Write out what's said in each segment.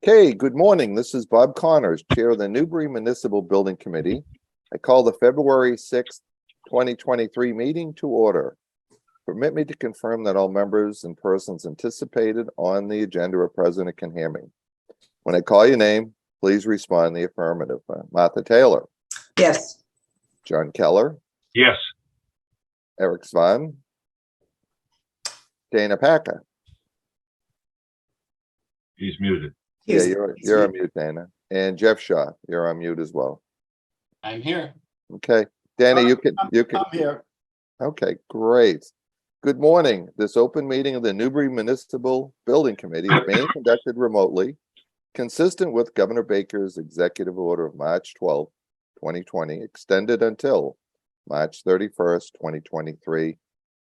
Okay, good morning. This is Bob Connors, Chair of the Newbury Municipal Building Committee. I call the February 6th, 2023 meeting to order. Permit me to confirm that all members and persons anticipated on the agenda are present and can hear me. When I call your name, please respond in the affirmative. Martha Taylor. Yes. John Keller. Yes. Eric Svan. Dana Packer. He's muted. Yeah, you're on mute, Dana. And Jeff Shaw, you're on mute as well. I'm here. Okay, Dana, you can. I'm here. Okay, great. Good morning. This open meeting of the Newbury Municipal Building Committee is being conducted remotely, consistent with Governor Baker's executive order of March 12, 2020, extended until March 31st, 2023,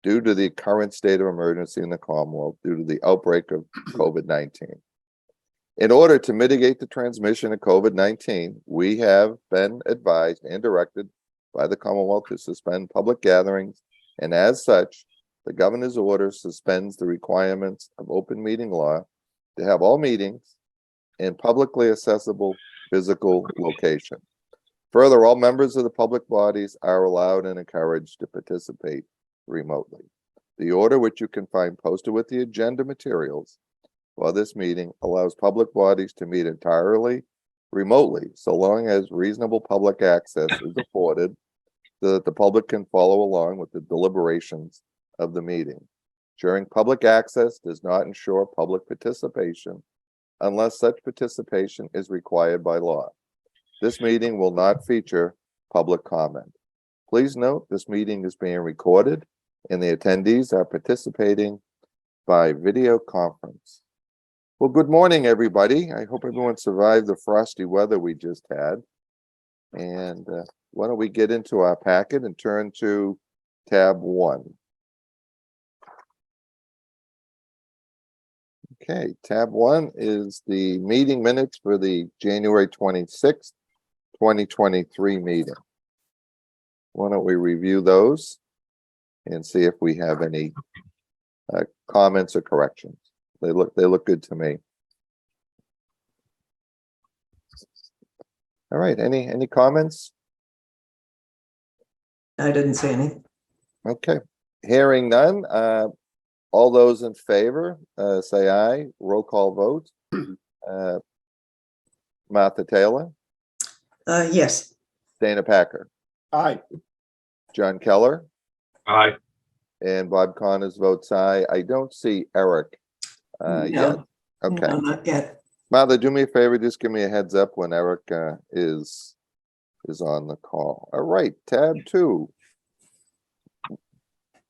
due to the current state of emergency in the Commonwealth due to the outbreak of COVID-19. In order to mitigate the transmission of COVID-19, we have been advised and directed by the Commonwealth to suspend public gatherings, and as such, the governor's order suspends the requirements of open meeting law to have all meetings in publicly accessible physical location. Further, all members of the public bodies are allowed and encouraged to participate remotely. The order, which you can find posted with the agenda materials for this meeting, allows public bodies to meet entirely remotely, so long as reasonable public access is afforded so that the public can follow along with the deliberations of the meeting. Ensuring public access does not ensure public participation unless such participation is required by law. This meeting will not feature public comment. Please note this meeting is being recorded and the attendees are participating by video conference. Well, good morning, everybody. I hope everyone survived the frosty weather we just had. And why don't we get into our packet and turn to tab 1. Okay, tab 1 is the meeting minutes for the January 26th, 2023 meeting. Why don't we review those and see if we have any comments or corrections? They look good to me. All right, any comments? I didn't see any. Okay, hearing none. All those in favor, say aye. Roll call vote. Martha Taylor. Yes. Dana Packer. Aye. John Keller. Aye. And Bob Connors votes aye. I don't see Eric yet. Okay. No, not yet. Martha, do me a favor, just give me a heads up when Eric is on the call. All right, tab 2.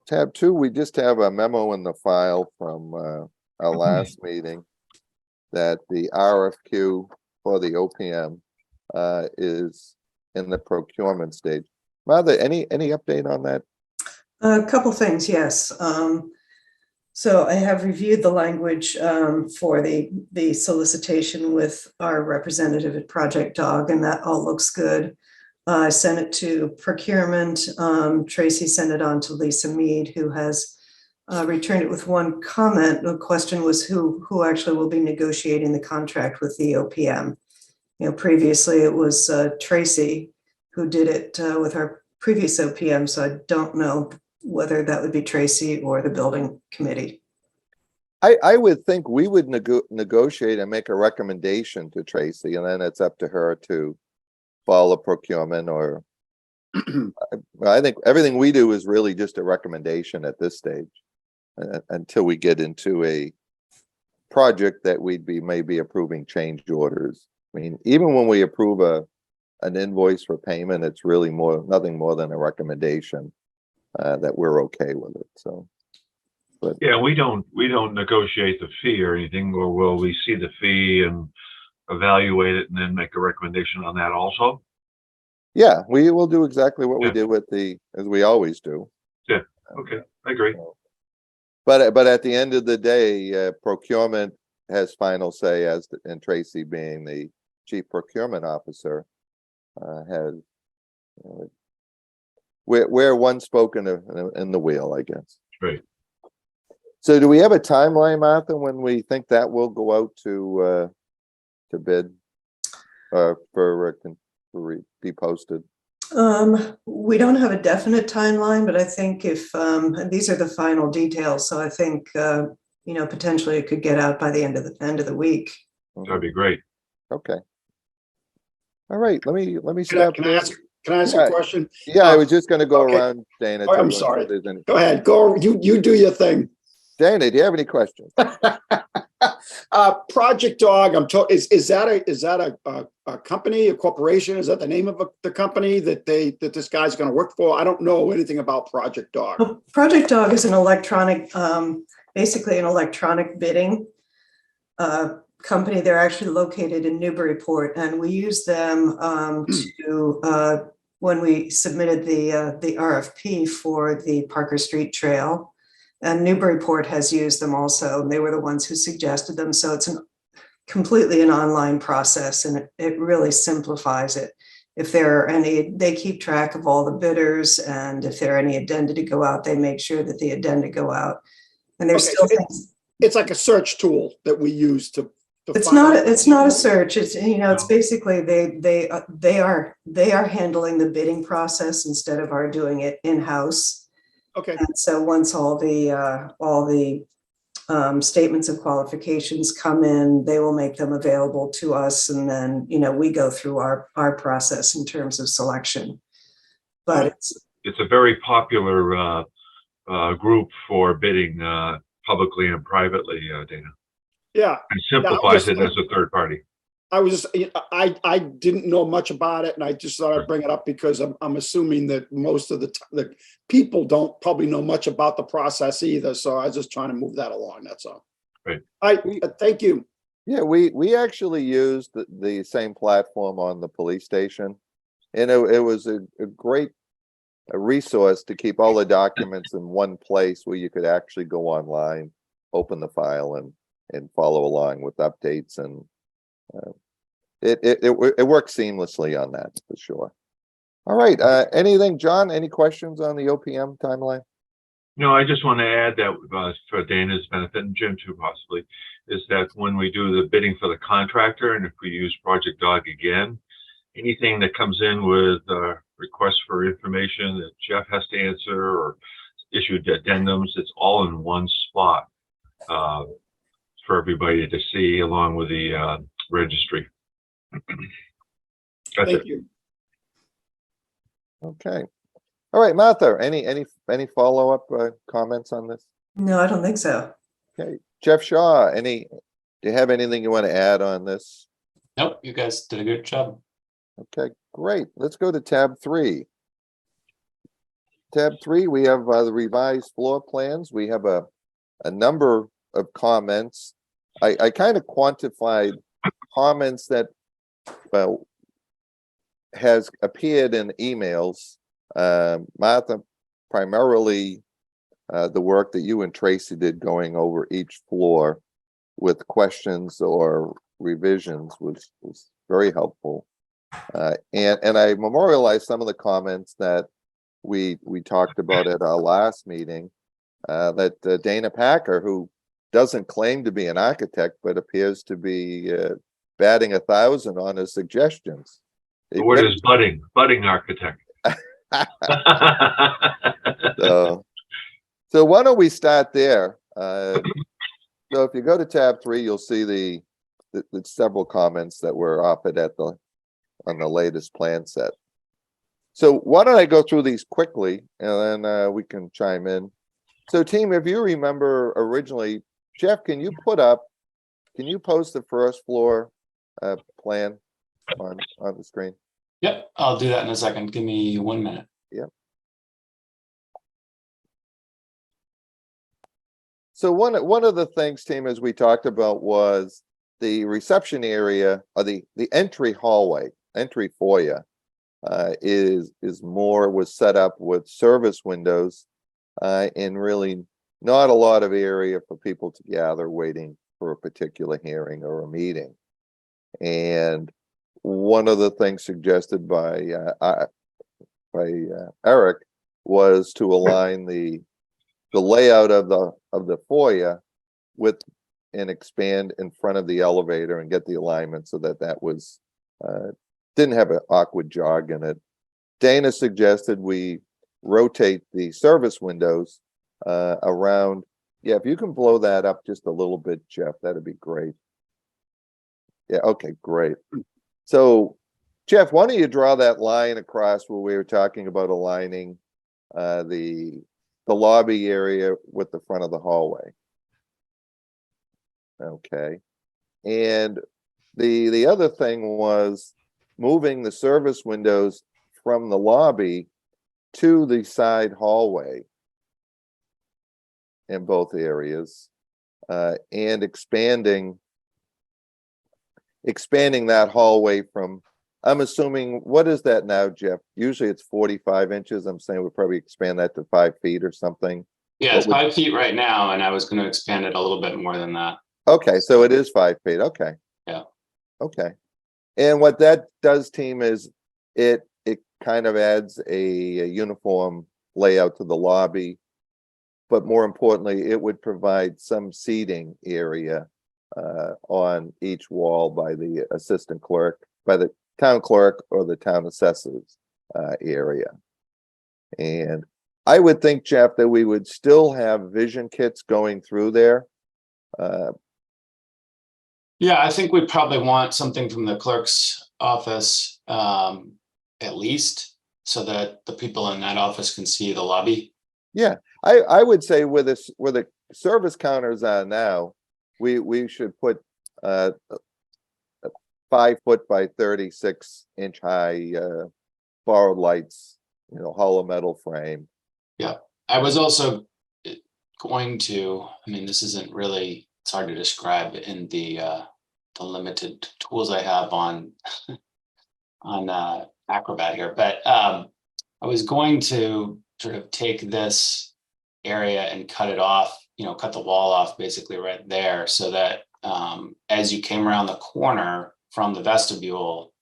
Tab 2, we just have a memo in the file from our last meeting that the RFQ for the OPM is in the procurement stage. Martha, any update on that? A couple things, yes. So I have reviewed the language for the solicitation with our representative at Project Dog, and that all looks good. I sent it to procurement. Tracy sent it on to Lisa Mead, who has returned it with one comment. The question was who actually will be negotiating the contract with the OPM. You know, previously it was Tracy who did it with our previous OPM, so I don't know whether that would be Tracy or the building committee. I would think we would negotiate and make a recommendation to Tracy, and then it's up to her to follow procurement. Or I think everything we do is really just a recommendation at this stage until we get into a project that we'd be maybe approving change orders. I mean, even when we approve an invoice for payment, it's really nothing more than a recommendation that we're okay with it. So, but Yeah, we don't negotiate the fee or anything, or will we see the fee and evaluate it and then make a recommendation on that also? yeah, we will do exactly what we Yeah. did with as we always do. Yeah. Okay, I agree. But at the end of the day, procurement has final say, and Tracy, being the chief procurement officer, has we're one spoke in the wheel, I guess. Right. So do we have a timeline, Martha, when we think that will go out to to bid be posted? We don't have a definite timeline, but I think if, and these are the final details, so I think, potentially it could get out by the end of the week. That'd be great. Okay. All right, let me Can I, stop can I there. ask, can I ask Yeah. a question? Yeah, I was just gonna go Okay. around, Dana. Oh, I'm to, sorry. if there's any- Go ahead, go, you do your thing. Dana, do you have any questions? Project Dog, is that a company, a corporation? Is that the name of the company that this guy's gonna work for? I don't know anything about Project Dog. Project Dog is an electronic, basically an electronic bidding company. They're actually located in Newburyport, and we use them when we submitted the RFP for the Parker Street Trail. And Newburyport has used them also, and they were the ones who suggested them. So it's completely an online process, and it really simplifies it. If there are any, they keep track of all the bidders, and if there are any addenda to go out, they make sure that the addenda go out. And there's Okay, still so things. It's like a search tool that we use to. It's find not. out- It's not a search. It's it's No. basically they are handling the bidding process instead of our doing it in-house. Okay, And so once all the statements of qualifications come in, they will make them available to us, and then we go through our process in terms of selection. But It's a very popular group for bidding publicly and privately, Dana, yeah. and simplifies just- it as a third party. I was just, I didn't know much about it, and I just thought I'd bring it up because I'm assuming that most of the people don't probably know much about the process either. So I was just trying to move that along. That's all. Right. Thank you. Yeah, we actually used the same platform on the police station, and it was a great resource to keep all the documents in one place where you could actually go online, open the file, and follow along with updates, and it works seamlessly on that for sure. All right, anything, John? Any questions on the OPM timeline? No, I just want to add that for Dana's benefit, and Jim too possibly, is that when we do the bidding for the contractor, and if we use Project Dog again, anything that comes in with requests for information that Jeff has to answer or issued addendums, it's all in one spot for everybody to see, along with the registry. That's Thank it. you. Okay. All right, Martha, any follow-up comments on this? no, I don't think so. Okay, Jeff Shaw, do you have anything you want to add on this? Nope, you guys did a good job. Okay, great. Let's go to tab 3. Tab 3, we have the revised floor plans. We have a number of comments. I kind of quantified comments that has appeared in emails. Martha, primarily the work that you and Tracy did going over each floor with questions or revisions was very helpful. And I memorialized some of the comments that we talked about at our last meeting, that Dana Packer, who doesn't claim to be an architect but appears to be batting 1,000 on his suggestions. The word is budding architect. So why don't we start there? So if you go to tab 3, you'll see the several comments that were offered on the latest plan set. So why don't I go through these quickly, and then we can chime in. So team, if you remember originally, Jeff, can you post the first floor plan on the screen? Yep, I'll do that in a second. Give me 1 minute. Yep. So one of the things, team, as we talked about, was the reception area, or the entry hallway, entry foyer, was set up with service windows, and really not a lot of area for people to gather waiting for a particular hearing or a meeting. And one of the things suggested by Eric was to align the layout of the foyer with and expand in front of the elevator and get the alignment so that that was, didn't have an awkward jog in it. Dana suggested we rotate the service windows around. Yeah, if you can blow that up just a little bit, Jeff, that'd be great. Yeah, okay, great. So, Jeff, why don't you draw that line across where we were talking about aligning the lobby area with the front of the hallway? Okay. And the other thing was moving the service windows from the lobby to the side hallway in both areas, and expanding that hallway from, I'm assuming, what is that now, Jeff? Usually it's 45 inches. I'm saying we'll probably expand that to 5 feet or something. Yeah, What it's would- 5 feet right now, and I was going to expand it a little bit more than that. Okay, so it is 5 feet. Okay. Yeah. Okay. And what that does, team, is it kind of adds a uniform layout to the lobby, but more importantly, it would provide some seating area on each wall by the assistant clerk, by the town clerk or the town assessors area. And I would think, Jeff, that we would still have vision kits going through there. Yeah, I think we probably want something from the clerk's office, at least, so that the people in that office can see the lobby. Yeah, I would say where the service counters are now, we should put 5 foot by 36-inch high borrowed lights, hollow metal frame. I was also going to, I mean, this isn't really, it's hard to describe in the limited tools I have on Acrobat here, but I was going to sort of take this area and cut it off, cut the wall off basically right there, so that as you came around the corner from the vestibule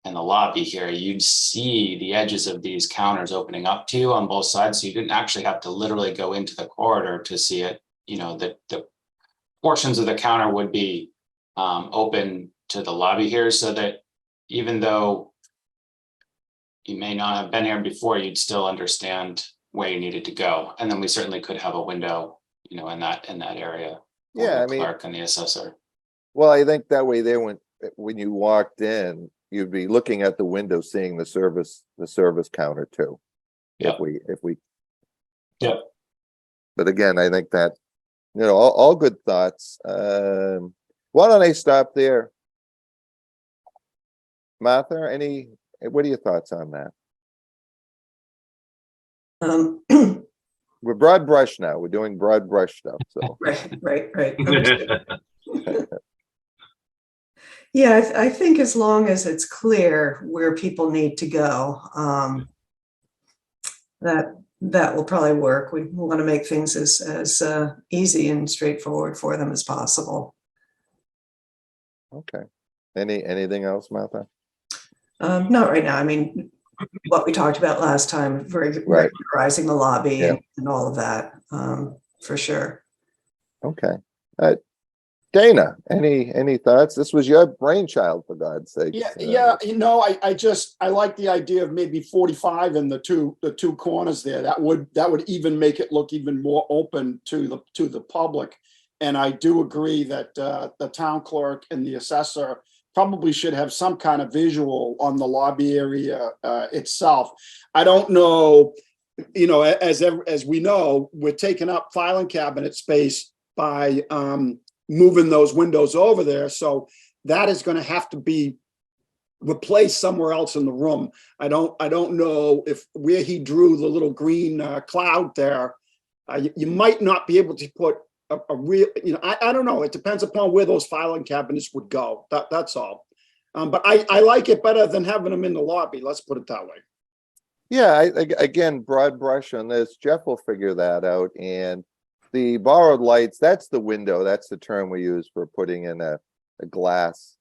and the lobby here, you'd see the edges of these counters opening up to you on both sides. So you didn't actually have to literally go into the corridor to see it. The portions of the counter would be open to the lobby here, so that even though you may not have been here before, you'd still understand where you needed to go. And then we certainly could have a window, in that area. Yeah, the clerk and the assessor. Well, I think that way there, when you walked in, you'd be looking at the window, seeing the service counter too. Yep. If we. Yep. But again, I think that, all good thoughts. Why don't I stop there? Martha, what are your thoughts on that? We're broad brush now. We're doing broad brush stuff, so. Right. Understood. Yeah, I think as long as it's clear where people need to go, that will probably work. We want to make things as easy and straightforward for them as possible. Okay. Anything else, Martha? Not right now. I mean, what we talked about last time, Right. regularizing the lobby Yeah. and all of that, for sure. Okay. Dana, any thoughts? This was your brainchild, for God's sake. Yeah. I like the idea of maybe 45 in the two corners there. That would even make it look even more open to the public. And I do agree that the town clerk and the assessor probably should have some kind of visual on the lobby area itself. I don't know, as we know, we're taking up filing cabinet space by moving those windows over there. So that is going to have to be replaced somewhere else in the room. I don't know if where he drew the little green cloud there, you might not be able to put a real, I don't know. It depends upon where those filing cabinets would go. That's all. But I like it better than having them in the lobby. Let's put it that way. Yeah, again, broad brush on this. Jeff will figure that out. And the borrowed lights, that's the window. That's the term we use for putting in a glass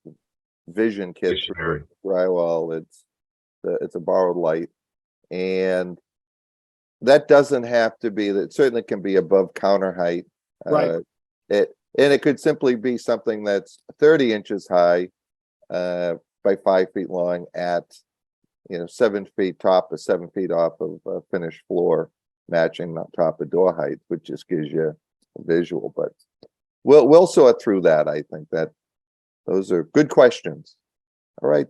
vision kit for drywall. It's a borrowed light. And that doesn't have to be, that certainly can be above counter height. Right. And it could simply be something that's 30 inches high by 5 feet long at, 7 feet top or 7 feet off of finished floor, matching the top of door height, which just gives you a visual. But we'll sort through that. I think that those are good questions. All right,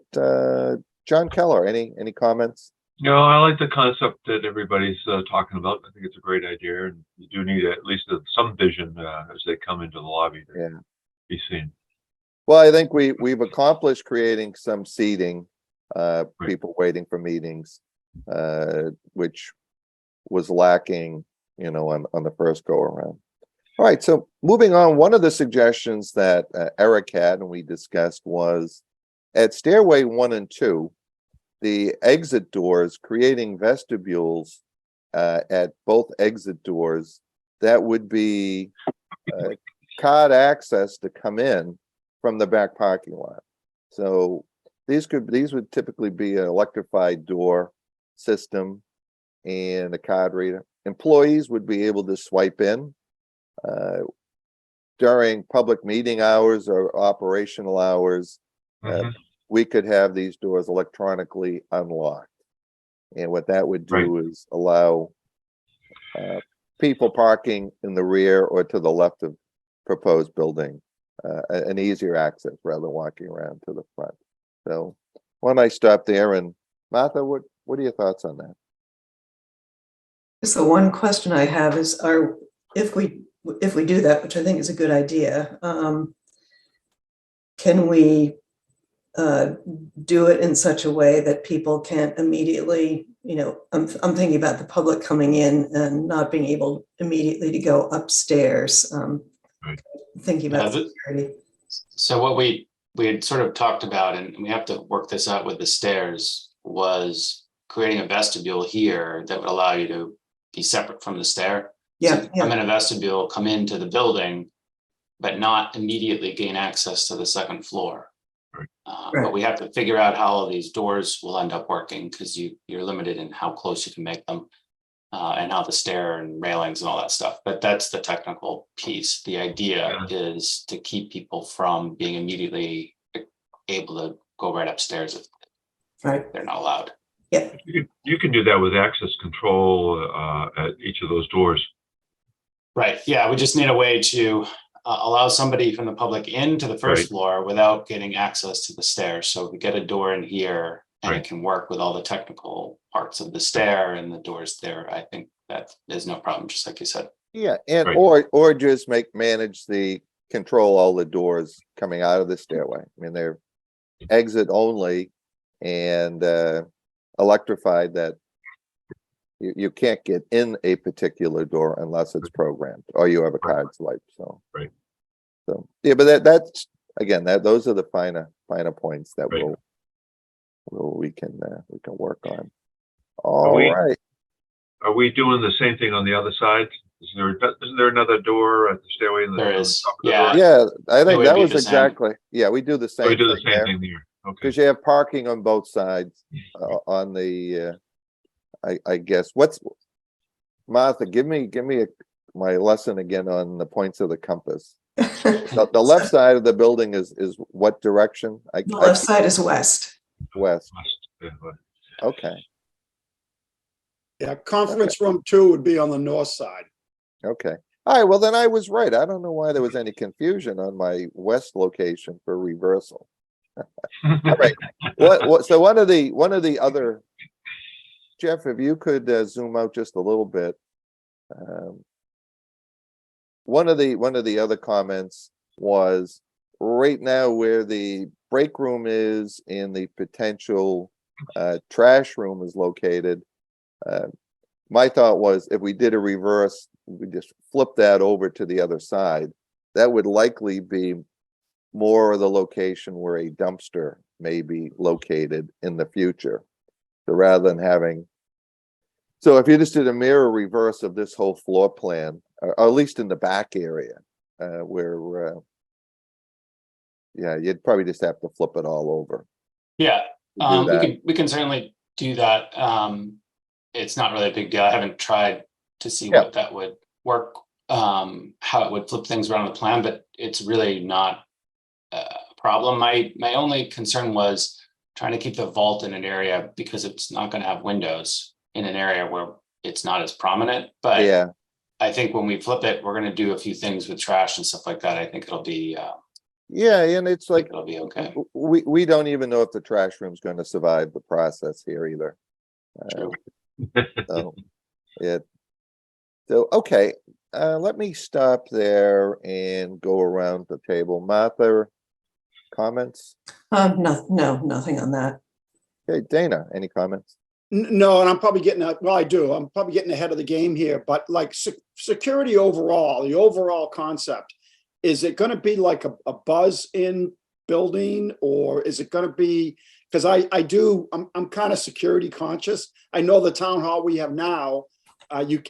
John Keller, any comments? No, I like the concept that everybody's talking about. I think it's a great idea, and you do need at least some vision as they come into the lobby to be seen. Well, I think we've accomplished creating some seating, people waiting for meetings, which was lacking, on the first go around. All right, so moving on, one of the suggestions that Eric had and we discussed was at stairway 1 and 2, the exit doors, creating vestibules at both exit doors that would be card access to come in from the back parking lot. So these would typically be an electrified door system and a card reader. Employees would be able to swipe in during public meeting hours or operational hours. We could have these doors electronically unlocked. And what that would do is allow people parking in the rear or to the left of proposed building an easier access rather than walking around to the front. So why don't I stop there? And Martha, what are your thoughts on that? So one question I have is, if we do that, which I think is a good idea, can we do it in such a way that people can't immediately, I'm thinking about the public coming in and not being able immediately to go upstairs. Thinking about security. So what we had sort of talked about, and we have to work this out with the stairs, was creating a vestibule here that would allow you to be separate from the stair. So come in a vestibule, come into the building, but not immediately gain access to the second floor. But we have to figure out how all these doors will end up working, because you're limited in how close you can make them, and how the stair and railings and all that stuff. But that's the technical piece. The idea is to keep people from being immediately able to go right upstairs if they're not allowed. Yeah, you can do that with access control at each of those doors. Right. Yeah, we just need a way to allow somebody from the public into the first floor without getting access to the stairs. So we get a door in here and it can work with all the technical parts of the stair and the doors there. I think that is no problem, just like you said. Yeah, and or just manage the control all the doors coming out of the stairway. I mean, they're exit only and electrified, that you can't get in a particular door unless it's programmed or you have a card swipe. So so yeah, but that's again, those are the finer points that we can work on. All right. Are we doing the same thing on the other side? Isn't there another door at the stairway? There is. Yeah, I think that was exactly. Yeah, we do the same. We do the same thing here. Okay. Because you have parking on both sides on the. I guess Martha, give me my lesson again on the points of the compass. The left side of the building is what direction? The left side is west. West. Okay. Yeah, conference room 2 would be on the north side. Okay. All right. Well, then I was right. I don't know why there was any confusion on my west location for reversal. All right. So one of the other, Jeff, if you could zoom out just a little bit. One of the other comments was right now where the break room is and the potential trash room is located. My thought was if we did a reverse, we just flip that over to the other side. That would likely be more of the location where a dumpster may be located in the future. So rather than having, so if you just did a mirror reverse of this whole floor plan, or at least in the back area, where you'd probably just have to flip it all over. Yeah, we can certainly do that. It's not really a big deal. I haven't tried to see what that would work how it would flip things around the plan, but it's really not a problem. My only concern was trying to keep the vault in an area because it's not going to have windows in an area where it's not as prominent. But Yeah, I think when we flip it, we're going to do a few things with trash and stuff like that. I think it'll be, yeah, and it's like, it'll be okay. we don't even know if the trash room's going to survive the process here either. True. So, yeah. So, okay, let me stop there and go around the table. Martha, comments? No, nothing on that. Okay, Dana, any comments? No, and I'm probably well, I do. I'm probably getting ahead of the game here, but like security overall, the overall concept, is it going to be like a buzz in building, or is it going to be, because I'm kind of security conscious. I know the town hall we have now,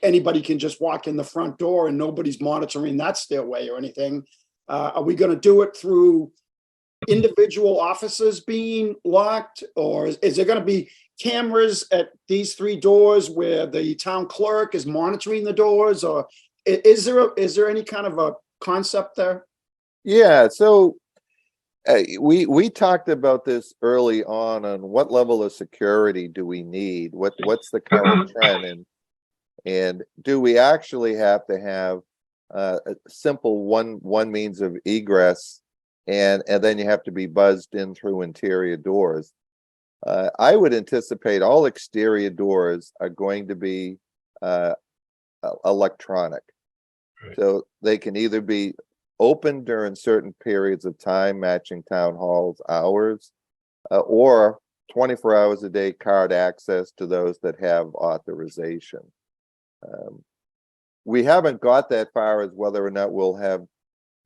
anybody can just walk in the front door and nobody's monitoring that stairway or anything. Are we going to do it through individual offices being locked, or is there going to be cameras at these 3 doors where the town clerk is monitoring the doors, or is there any kind of a concept there? Yeah, so we talked about this early on what level of security do we need? What's the current trend, and do we actually have to have a simple one means of egress, and then you have to be buzzed in through interior doors? I would anticipate all exterior doors are going to be electronic. Right. So they can either be open during certain periods of time, matching town hall's hours, or 24 hours a day card access to those that have authorization. We haven't got that far as whether or not we'll have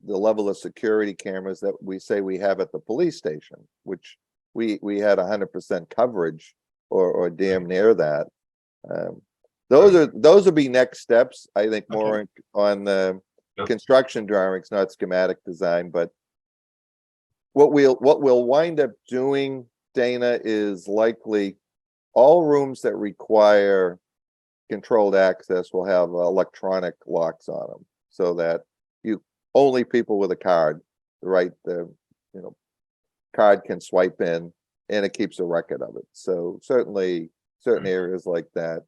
the level of security cameras that we say we have at the police station, which we had 100% coverage or damn near that. Those will be next steps. I think more on the construction drawings, not schematic design. But what we'll wind up doing, Dana, is likely all rooms that require controlled access will have electronic locks on them, so that only people with a card, right, card can swipe in, and it keeps a record of it. So certainly certain areas like that.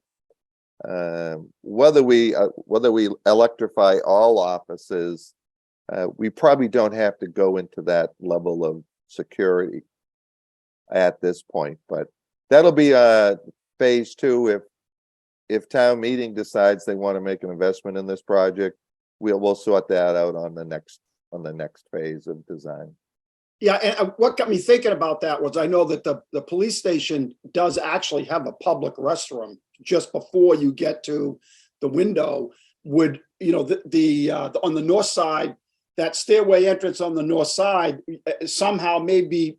Whether we electrify all offices, we probably don't have to go into that level of security at this point, but that'll be phase 2 if town meeting decides they want to make an investment in this project. We'll sort that out on the next phase of design. Yeah, and what got me thinking about that was I know that the police station does actually have a public restroom just before you get to the window. Would, on the north side, that stairway entrance on the north side, somehow maybe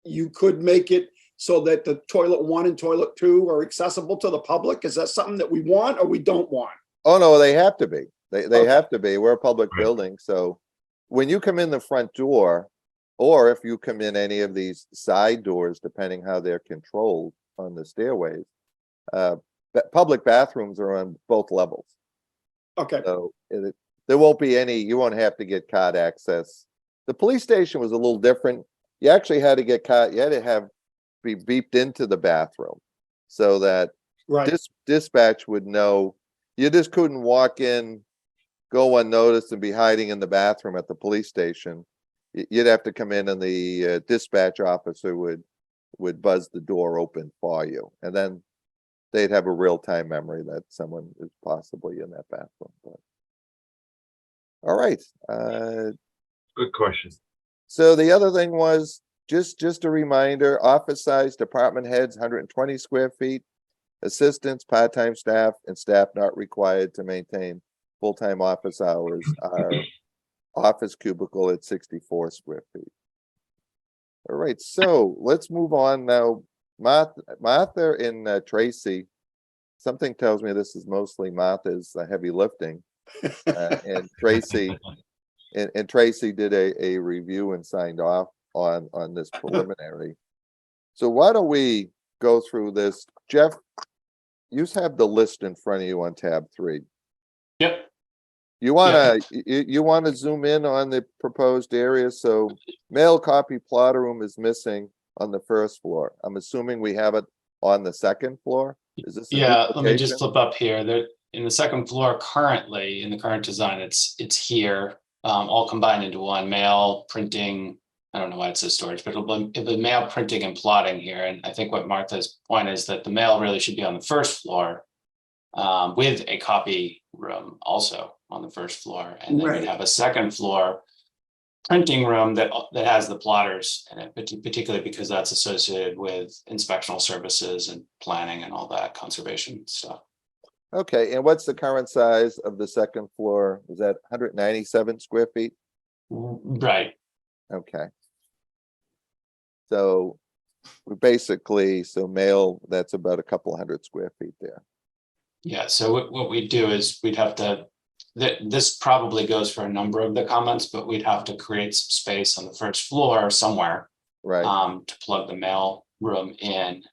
you could make it so that the toilet 1 and toilet 2 are accessible to the public? Is that something that we want or we don't want? Oh, no, they have to be. They Okay. have to be. We're a public Right. building, so when you come in the front door, or if you come in any of these side doors, depending how they're controlled on the stairways, public bathrooms are on both levels. Okay, So there won't be you won't have to get card access. The police station was a little different. You actually had to get card, you had to be beeped into the bathroom so that right. dispatch would know. You just couldn't walk in, go unnoticed, and be hiding in the bathroom at the police station. You'd have to come in, and the dispatch officer would buzz the door open for you, and then they'd have a real-time memory that someone is possibly in that bathroom. But, all right. Good question. So the other thing was just a reminder: office size, department heads, 120 square feet. Assistants, part-time staff, and staff not required to maintain full-time office hours are office cubicle at 64 square feet. All right, so let's move on now. Martha and Tracy, something tells me this is mostly Martha's heavy lifting, and Tracy and Tracy did a review and signed off on this preliminary. So why don't we go through this? Jeff, you have the list in front of you on tab 3. Yep. You wanna, you wanna zoom in on the proposed area, so mail copy plotter room is missing on the first floor. I'm assuming we have it on the second floor? Is this a Yeah, let me just duplication? flip up here. There, in the second floor currently, in the current design, it's here, all combined into one, mail, printing. I don't know why it says storage, but it'll be mail, printing and plotting here. And I think what Martha's point is that the mail really should be on the first floor, with a copy room also on the first floor. And then Right. you'd have a second floor printing room that has the plotters in it, particularly because that's associated with inspectional services and planning and all that conservation stuff. Okay, and what's the current size of the second floor? Is that 197 square feet? Right. Okay. So we basically, so mail, that's about a couple hundred square feet there. Yeah, so what we do is we'd have to, this probably goes for a number of the comments, but we'd have to create some space on the first floor somewhere Right, to plug the mail room in.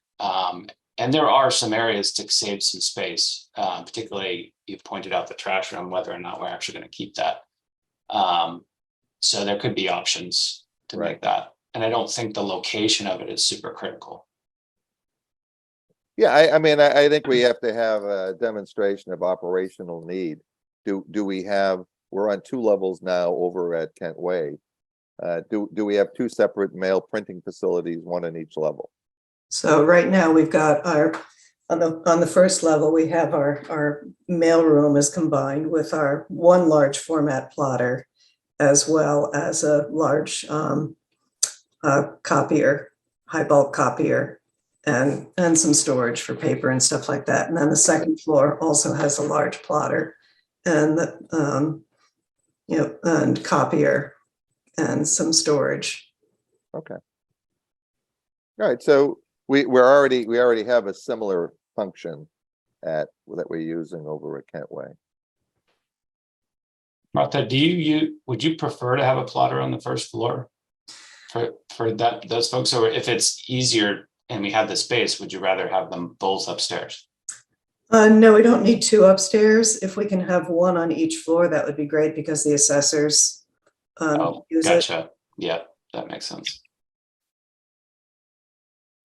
And there are some areas to save some space, particularly you've pointed out the trash room, whether or not we're actually going to keep that. So there could be options to Right. make that. And I don't think the location of it is super critical. yeah, I mean, I think we have to have a demonstration of operational need. Do we have, we're on 2 levels now over at Kent Way. Do we have 2 separate mail printing facilities, one in each level? So right now we've got on the first level, we have our mail room is combined with our one large format plotter, as well as a large copier, high bulk copier, and some storage for paper and stuff like that. And then the second floor also has a large plotter and and copier and some storage. Okay. All right, so we already have a similar function that we're using over at Kent Way. Martha, would you prefer to have a plotter on the first floor for those folks, or if it's easier and we have the space, would you rather have them both upstairs? No, we don't need 2 upstairs. If we can have 1 on each floor, that would be great because the assessors use it. Gotcha. Yeah, that makes sense.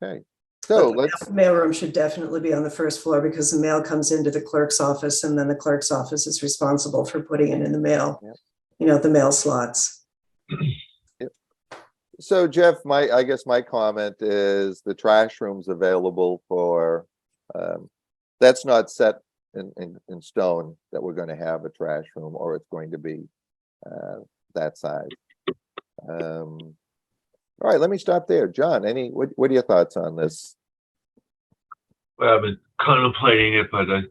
Okay, so But the mailroom should definitely be on the first floor because the mail comes into the clerk's office and then the clerk's office is responsible for putting it in the mail, Yep. the mail slots. So Jeff, I guess my comment is the trash room's available for, that's not set in stone that we're going to have a trash room or it's going to be that size. All right, let me stop there. John, what are your thoughts on this? Well, I've been contemplating it, but I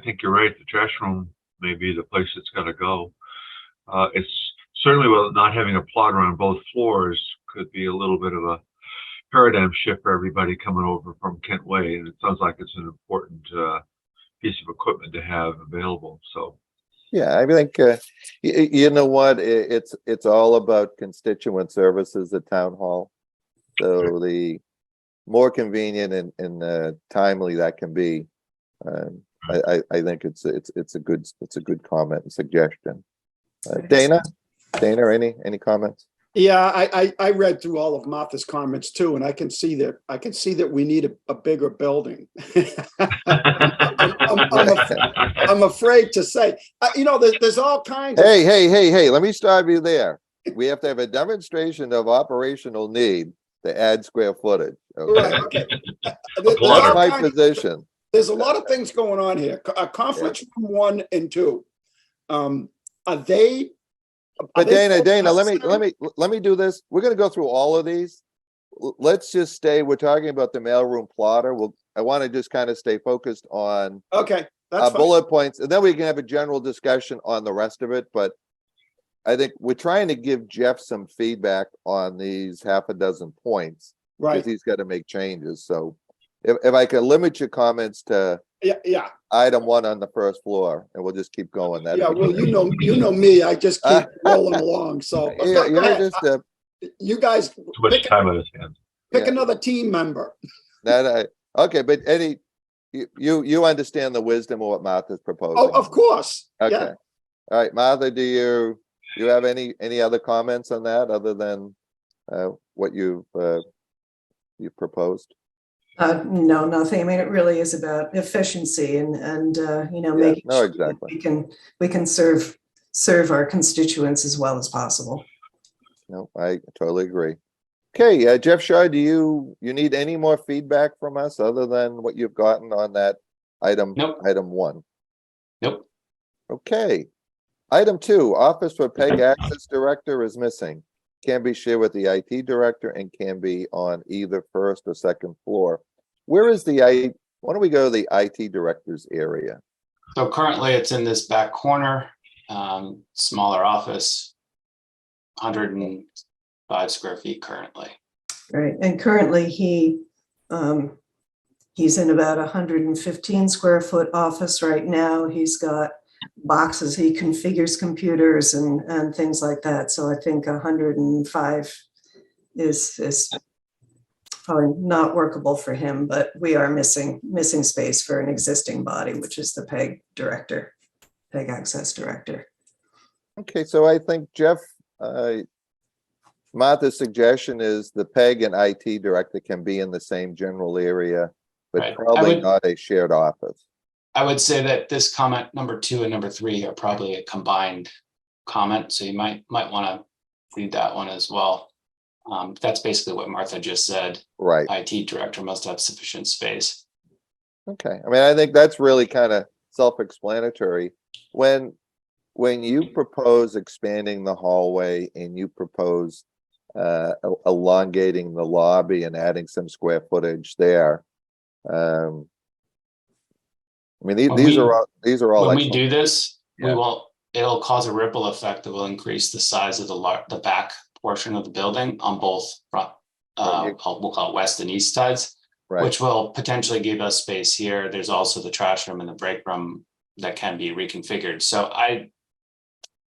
think you're right. The trash room may be the place it's got to go. It's certainly, well, not having a plotter on both floors could be a little bit of a paradigm shift for everybody coming over from Kent Way. And it sounds like it's an important piece of equipment to have available. So, Yeah, I think you know what, it's all about constituent services at town hall. So the more convenient and timely that can be, I think it's a good comment and suggestion. Dana, any comments? Yeah, I read through all of Martha's comments too, and I can see that we need a bigger building. I'm afraid to say, there's all kinds of. Hey, let me stop you there. We have to have a demonstration of operational need to add square footage. Okay, Right, okay. That's my position. There's a lot of things going on here. Conference room 1 and 2. Are they? But Dana, let me do this. We're going to go through all of these. Let's just stay. We're talking about the mailroom plotter. I want to just kind of stay focused on Okay, that's fine. bullet points, and then we can have a general discussion on the rest of it. But I think we're trying to give Jeff some feedback on these half a dozen points, Right. because he's got to make changes. So if I can limit your comments to Yeah. item 1 on the first floor, and we'll just keep going. Yeah, well, you know me. I just keep rolling along. So go ahead. You guys too much time on his hands. pick another team member. Okay, but Eddie, you understand the wisdom of what Martha's proposing. Oh, of course. Okay. Yeah. All right, Martha, do you have any other comments on that other than what you've proposed? No, nothing. I mean, it really is about efficiency and you know, Yeah, making no, sure that exactly. we can serve our constituents as well as possible. No, I totally agree. Okay, Jeff Shaw, do you need any more feedback from us other than what you've gotten on that item? Nope. Item 1. Nope. Okay. Item 2, Office for PEG Access Director is missing. Can be shared with the IT Director and can be on either first or second floor. Where is why don't we go to the IT Director's area? So currently it's in this back corner, smaller office, 105 square feet currently. Right. And currently he's in about 115 square foot office right now. He's got boxes, he configures computers and things like that. So I think 105 is probably not workable for him, but we are missing space for an existing body, which is the PEG Access Director. Okay, so I think Jeff, Martha's suggestion is the PEG and IT Director can be in the same general area, but Right. probably not a shared office. I would say that this comment number 2 and number 3 are probably a combined comment, so you might want to read that one as well. That's basically what Martha just said. Right. IT Director must have sufficient space. Okay. I mean, I think that's really kind of self-explanatory. When you propose expanding the hallway and you propose elongating the lobby and adding some square footage there, I mean, these are all when we excellent. do this, Yeah. it'll cause a ripple effect that will increase the size of the back portion of the building on both front, we'll call it west and east sides, Right. which will potentially give us space here. There's also the trash room and the break room that can be reconfigured. So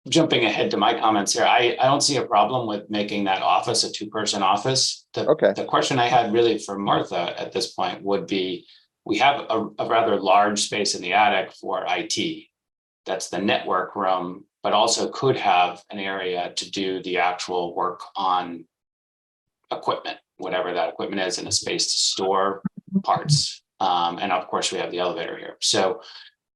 jumping ahead to my comments here, I don't see a problem with making that office a 2-person office. The question I had really for Martha at this point would be, we have a rather large space in the attic for IT. That's the network room, but also could have an area to do the actual work on equipment, whatever that equipment is, and a space to store parts. And of course, we have the elevator here. So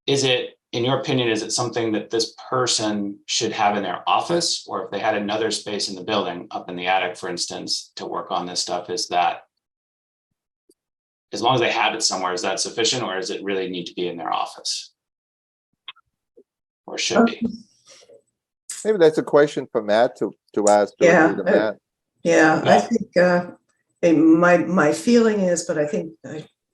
is it, in your opinion, is it something that this person should have in their office? Or if they had another space in the building, up in the attic, for instance, to work on this stuff, is that, as long as they have it somewhere, is that sufficient, or does it really need to be in their office? Or should be? Maybe that's a question for Matt to ask Yeah, directly to Matt. Yeah, I Yeah. think my feeling is, but I think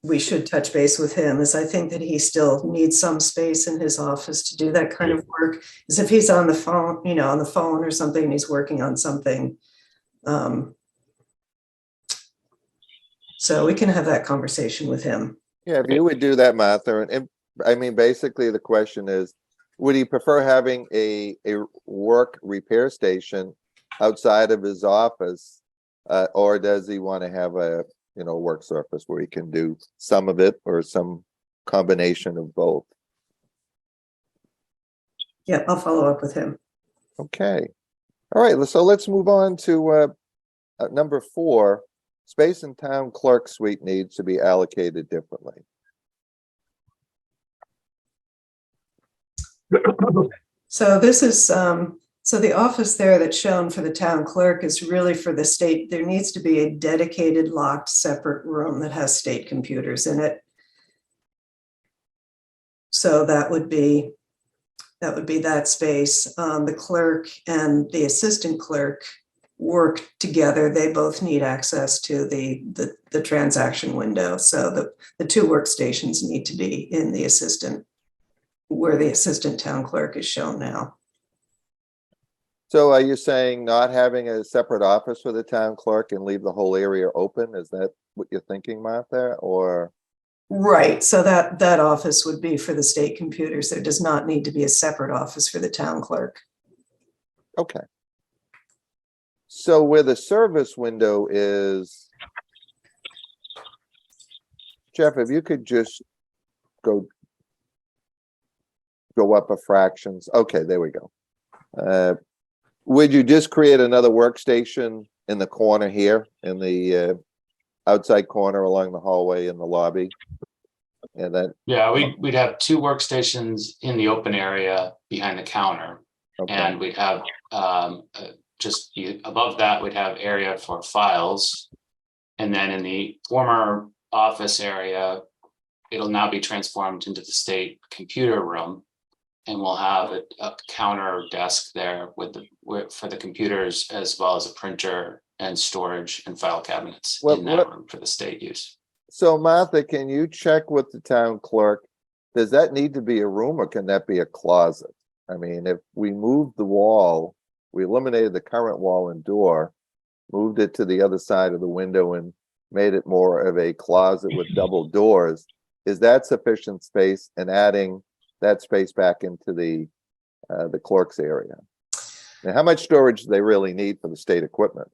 we should touch base with him, is I think that he still needs some space in his office to do that kind of work. As if he's on the phone, you know, on the phone or something, and he's working on something. So we can have that conversation with him. Yeah, if you would do that, Martha, and I mean, basically the question is, would he prefer having a work repair station outside of his office, or does he want to have a work surface where he can do some of it or some combination of both? Yeah, I'll follow up with him. Okay, all right. So let's move on to number 4. Space in town clerk suite needs to be allocated differently. So this is so the office there that's shown for the town clerk is really for the state. There needs to be a dedicated, locked, separate room that has state computers in it. So that would be that space. The clerk and the assistant clerk work together. They both need access to the transaction window. So the 2 workstations need to be in the assistant, where the assistant town clerk is shown now. So are you saying not having a separate office for the town clerk and leave the whole area open? Is that what you're thinking, Martha? Or Right, so that office would be for the state computers. There does not need to be a separate office for the town clerk. okay. So where the service window is, Jeff, if you could just go go up a fractions. Okay, there we go. Would you just create another workstation in the corner here, in the outside corner along the hallway in the lobby? And then, Yeah, we'd have 2 workstations in the open area behind the counter. okay, And we'd have just above that, we'd have area for files. And then in the former office area, it'll now be transformed into the state computer room. And we'll have a counter desk there for the computers, as well as a printer and storage and file cabinets in that room for the state use. so Martha, can you check with the town clerk? Does that need to be a room or can that be a closet? I mean, if we moved the wall, we eliminated the current wall and door, moved it to the other side of the window and made it more of a closet with double doors, is that sufficient space, and adding that space back into the clerk's area? And how much storage do they really need for the state equipment?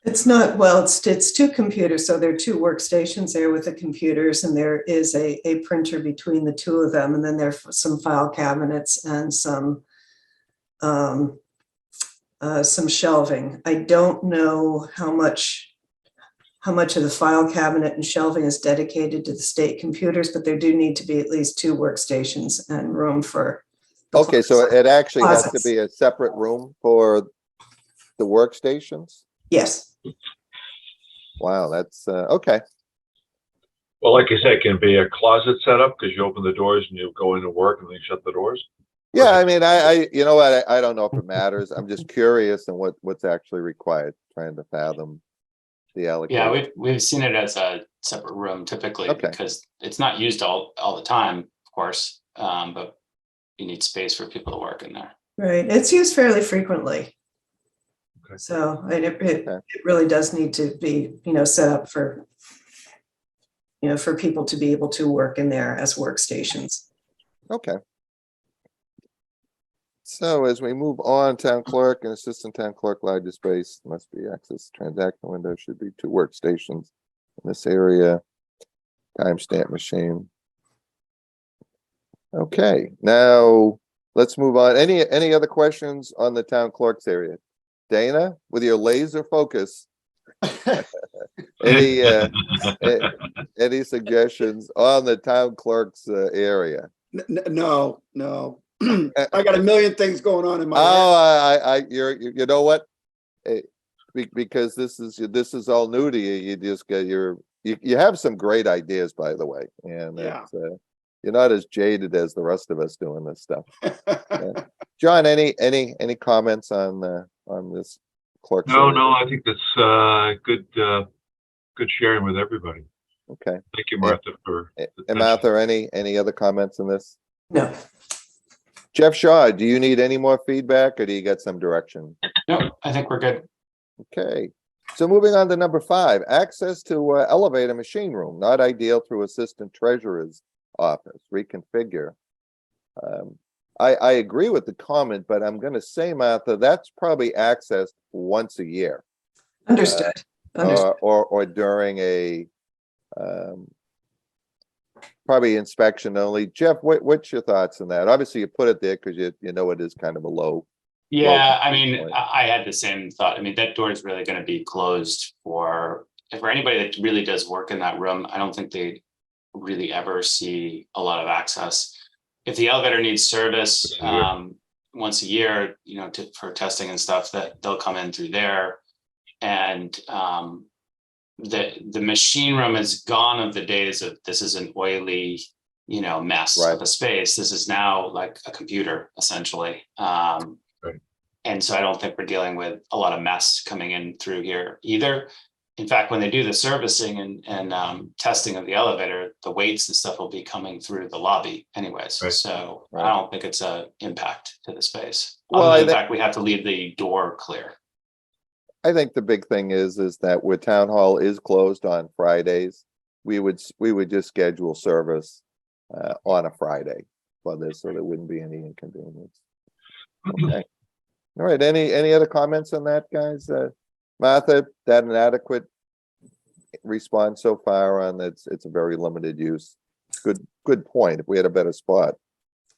It's not, well, it's 2 computers, so there are 2 workstations there with the computers, and there is a printer between the 2 of them, and then there are some file cabinets and some shelving. I don't know how much of the file cabinet and shelving is dedicated to the state computers, but there do need to be at least 2 workstations and room for. Okay, so it actually has to Closets. be a separate room for the workstations? Yes. Wow, that's okay. Well, like I said, it can be a closet setup because you open the doors and you go into work and then shut the doors. Yeah, I mean, I you know what, I don't know if it matters. I'm just curious and what's actually required, trying to fathom the allocation. Yeah, we've seen it as a separate room typically, Okay. because it's not used all the time, of course, but you need space for people to work in there. Right, it's used fairly frequently. Okay. So it really does need to be, set up for, for people to be able to work in there as workstations. Okay. So as we move on, town clerk and assistant town clerk larger space must be access transaction window, should be 2 workstations in this area. Timestamp machine. Okay, now let's move on. Any other questions on the town clerk's area? Dana, with your laser focus, any suggestions on the town clerk's area? No. I got a million things going on in my head. Oh, you know what? Because this is all new to you. You just get you have some great ideas, by the way, and Yeah. you're not as jaded as the rest of us doing this stuff. John, any comments on this clerk's No, area? I think that's good sharing with everybody. Okay. Thank you, Martha, for the And Martha, any other comments on this? No. Jeff Shaw, do you need any more feedback or do you get some direction? No, I think we're good. Okay, so moving on to number 5, access to elevator machine room, not ideal through assistant treasurer's office, reconfigure. I agree with the comment, but I'm going to say, Martha, that's probably accessed once a year. Understood. Or during a probably inspection only. Jeff, what's your thoughts on that? Obviously, you put it there because you know it is kind of a low. Yeah, I mean, I had the same thought. I mean, that door is really going to be closed for anybody that really does work in that room. I don't think they really ever see a lot of access. If the elevator needs service once a year, for testing and stuff, that they'll come in through there. And the machine room is gone of the days of this is an oily, mess of a space. This is now like a computer essentially. And so I don't think we're dealing with a lot of mess coming in through here either. In fact, when they do the servicing and testing of the elevator, the weights and stuff will be coming through the lobby anyways. Right. So Right. I don't think it's an impact to the space. Well, Other than the fact we have to leave the door clear. I think the big thing is that where town hall is closed on Fridays, we would just schedule service on a Friday for this, so there wouldn't be any inconvenience. Okay. All right. Any other comments on that, guys? Martha, that an adequate response so far on it's a very limited use. Good point. If we had a better spot.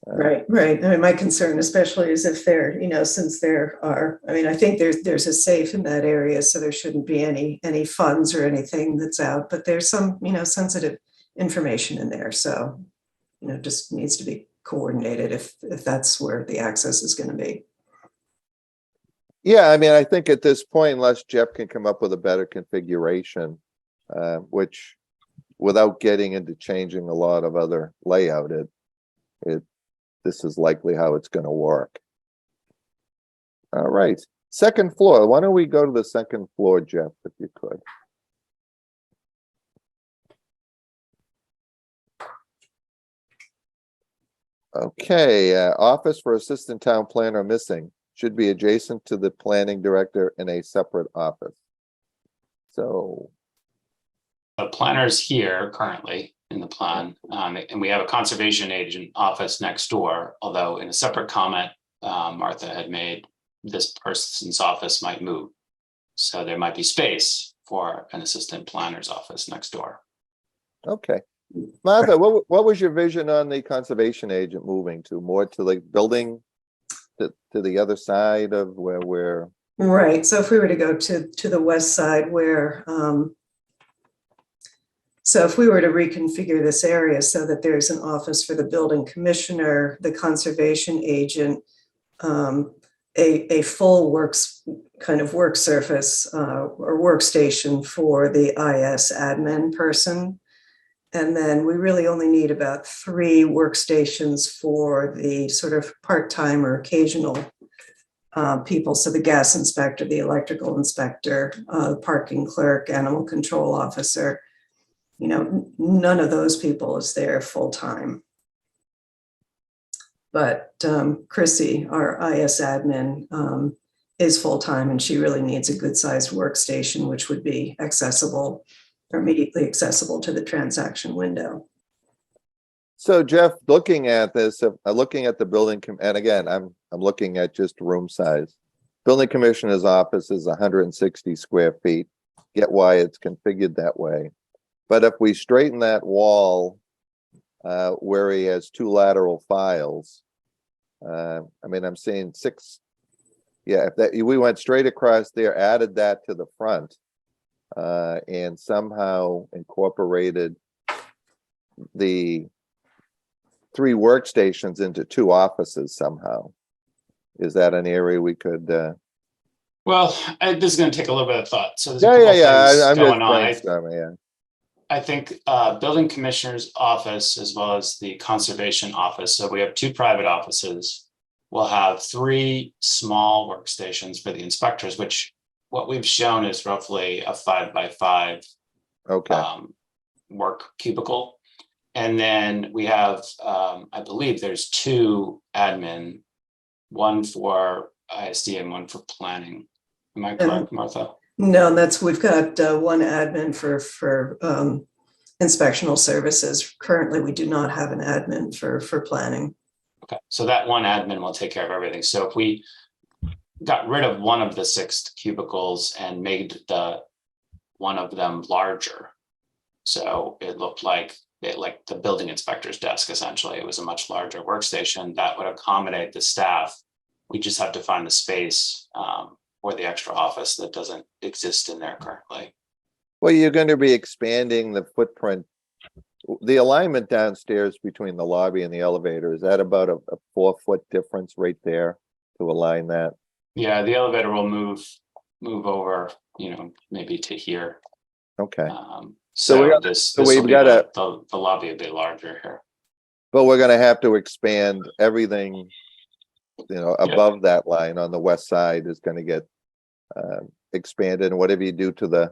Right, right. I mean, my concern especially is if there, since there are, I mean, I think there's a safe in that area, so there shouldn't be any funds or anything that's out, but there's some, sensitive information in there, so, just needs to be coordinated if that's where the access is going to be. Yeah, I mean, I think at this point, unless Jeff can come up with a better configuration, which without getting into changing a lot of other layout, this is likely how it's going to work. All right, second floor. Why don't we go to the second floor, Jeff, if you could? Okay, office for assistant town planner missing. Should be adjacent to the planning director in a separate office. So, The planner's here currently in the plan, and we have a conservation agent office next door, although in a separate comment, Martha had made, this person's office might move. So there might be space for an assistant planner's office next door. okay. Martha, what was your vision on the conservation agent moving to? More to the building, to the other side of where we're... Right, so if we were to go to the west side where, so if we were to reconfigure this area so that there's an office for the building commissioner, the conservation agent, a full work surface or workstation for the IS admin person. And then we really only need about 3 workstations for the sort of part-time or occasional people. So the gas inspector, the electrical inspector, parking clerk, animal control officer. None of those people is there full-time. But Chrissy, our IS admin, is full-time, and she really needs a good-sized workstation, which would be accessible, or immediately accessible to the transaction window. So Jeff, looking at this, looking at the building, and again, I'm looking at just room size. Building commissioner's office is 160 square feet. Get why it's configured that way. But if we straighten that wall where he has 2 lateral files, I mean, I'm seeing 6. Yeah, if we went straight across there, added that to the front, and somehow incorporated the 3 workstations into 2 offices somehow. Is that an area we could? Well, this is going to take a little bit of thought. So there's Yeah, a couple things I'm going just on. brainstorming. Yeah. I think building commissioner's office as well as the conservation office. So we have 2 private offices. We'll have 3 small workstations for the inspectors, which what we've shown is roughly a 5 by 5 Okay. Work cubicle. And then we have, I believe there's 2 admin, one for ISD and one for planning. Am I correct, Martha? No, we've got 1 admin for inspectional services. Currently, we do not have an admin for planning. Okay, so that 1 admin will take care of everything. So if we got rid of one of the 6 cubicles and made one of them larger, so it looked like the building inspector's desk, essentially, it was a much larger workstation that would accommodate the staff. We just have to find the space for the extra office that doesn't exist in there currently. Well, you're going to be expanding the footprint. The alignment downstairs between the lobby and the elevator, is that about a 4-foot difference right there to align that? Yeah, the elevator will move over, maybe to here. Okay. So we've got the lobby a bit larger here. But we're going to have to expand everything, above that line on the west side is going to get expanded. And whatever you do to the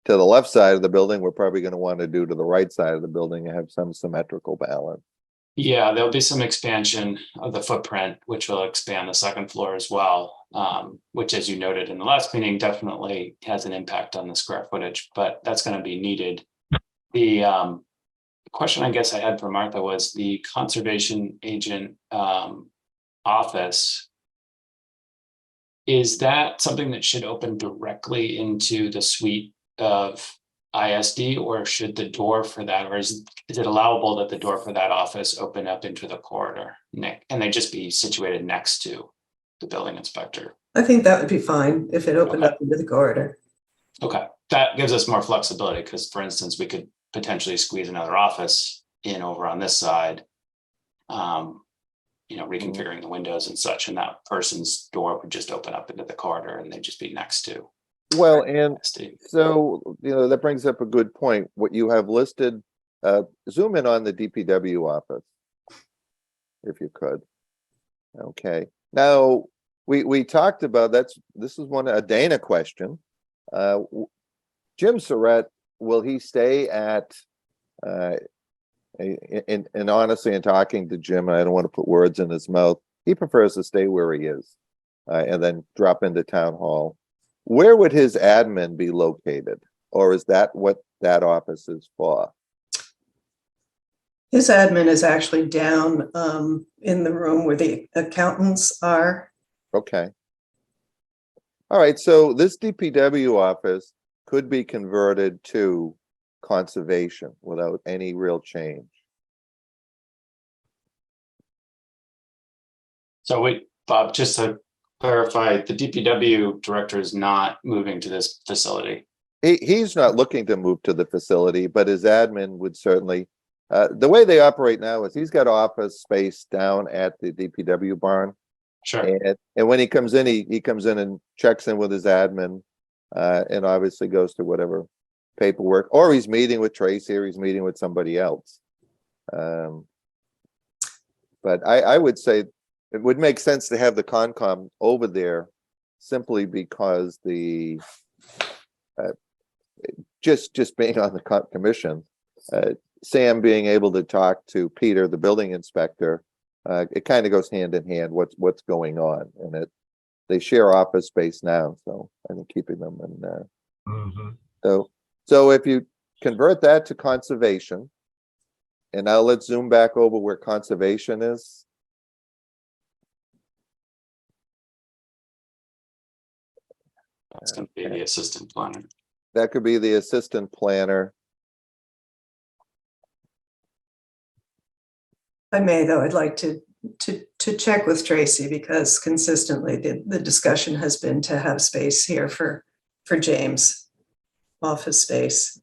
left side of the building, we're probably going to want to do to the right side of the building and have some symmetrical balance. Yeah, there'll be some expansion of the footprint, which will expand the second floor as well, which, as you noted in the last meeting, definitely has an impact on the square footage, but that's going to be needed. The question I guess I had for Martha was the conservation agent office. Is that something that should open directly into the suite of ISD, or should the door for that, or is it allowable that the door for that office open up into the corridor, Nick, and they just be situated next to the building inspector? I think that would be fine if it opened Okay. up into the corridor. Okay, that gives us more flexibility, because for instance, we could potentially squeeze another office in over on this side. Reconfiguring the windows and such, and that person's door would just open up into the corridor and they'd just be next to. Well, and ISD. so, that brings up a good point. What you have listed, zoom in on the DPW office, if you could. Okay, now, we talked about, this is a Dana question. Jim Surratt, will he stay at, and honestly, in talking to Jim, I don't want to put words in his mouth, he prefers to stay where he is, and then drop into town hall. Where would his admin be located? Or is that what that office is for? His admin is actually down in the room where the accountants are. Okay. All right, so this DPW office could be converted to conservation without any real change. So wait, Bob, just to clarify, the DPW director is not moving to this facility. He's not looking to move to the facility, but his admin would certainly, the way they operate now is he's got office space down at the DPW barn. Sure. And when he comes in, he comes in and checks in with his admin, and obviously goes to whatever paperwork, or he's meeting with Tracy, or he's meeting with somebody else. But I would say it would make sense to have the Concom over there, simply because the just being on the commission, Sam being able to talk to Peter, the building inspector, it kind of goes hand in hand what's going on, and they share office space now, so I think keeping them in. So if you convert that to conservation, and now let's zoom back over where conservation is. That's going to be the assistant planner. That could be the assistant planner. I may, though, I'd like to check with Tracy, because consistently the discussion has been to have space here for James, office space.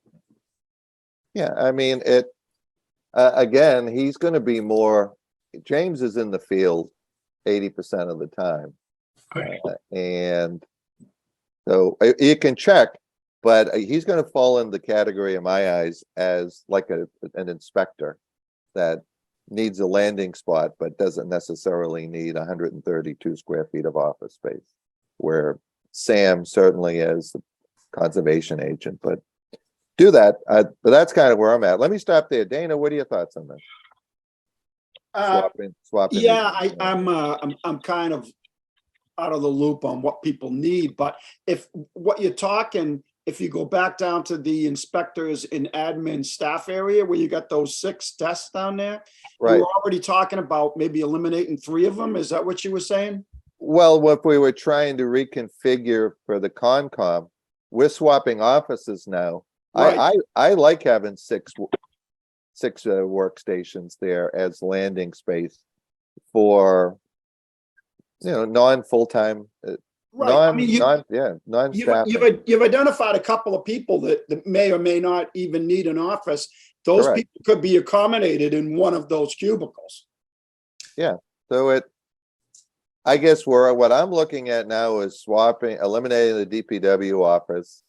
Yeah, I mean, again, he's going to be more, James is in the field 80% of the time. Right. And so you can check, but he's going to fall in the category in my eyes as like an inspector that needs a landing spot, but doesn't necessarily need 132 square feet of office space, where Sam certainly is the conservation agent, but do that. But that's kind of where I'm at. Let me stop there. Dana, what are your thoughts on this? Swapping. Yeah, I'm kind of out of the loop on what people need, but if what you're talking, if you go back down to the inspectors in admin staff area where you got those 6 desks down there, Right. you were already talking about maybe eliminating 3 of them. Is that what you were saying? Well, what we were trying to reconfigure for the Concom, we're swapping offices now. Right. I like having six workstations there as landing space for, non-full-time, Right. I mean, non-staffing. you've identified a couple of people that may or may not even need an office. Those Correct. people could be accommodated in one of those cubicles. So I guess what I'm looking at now is eliminating the DPW office,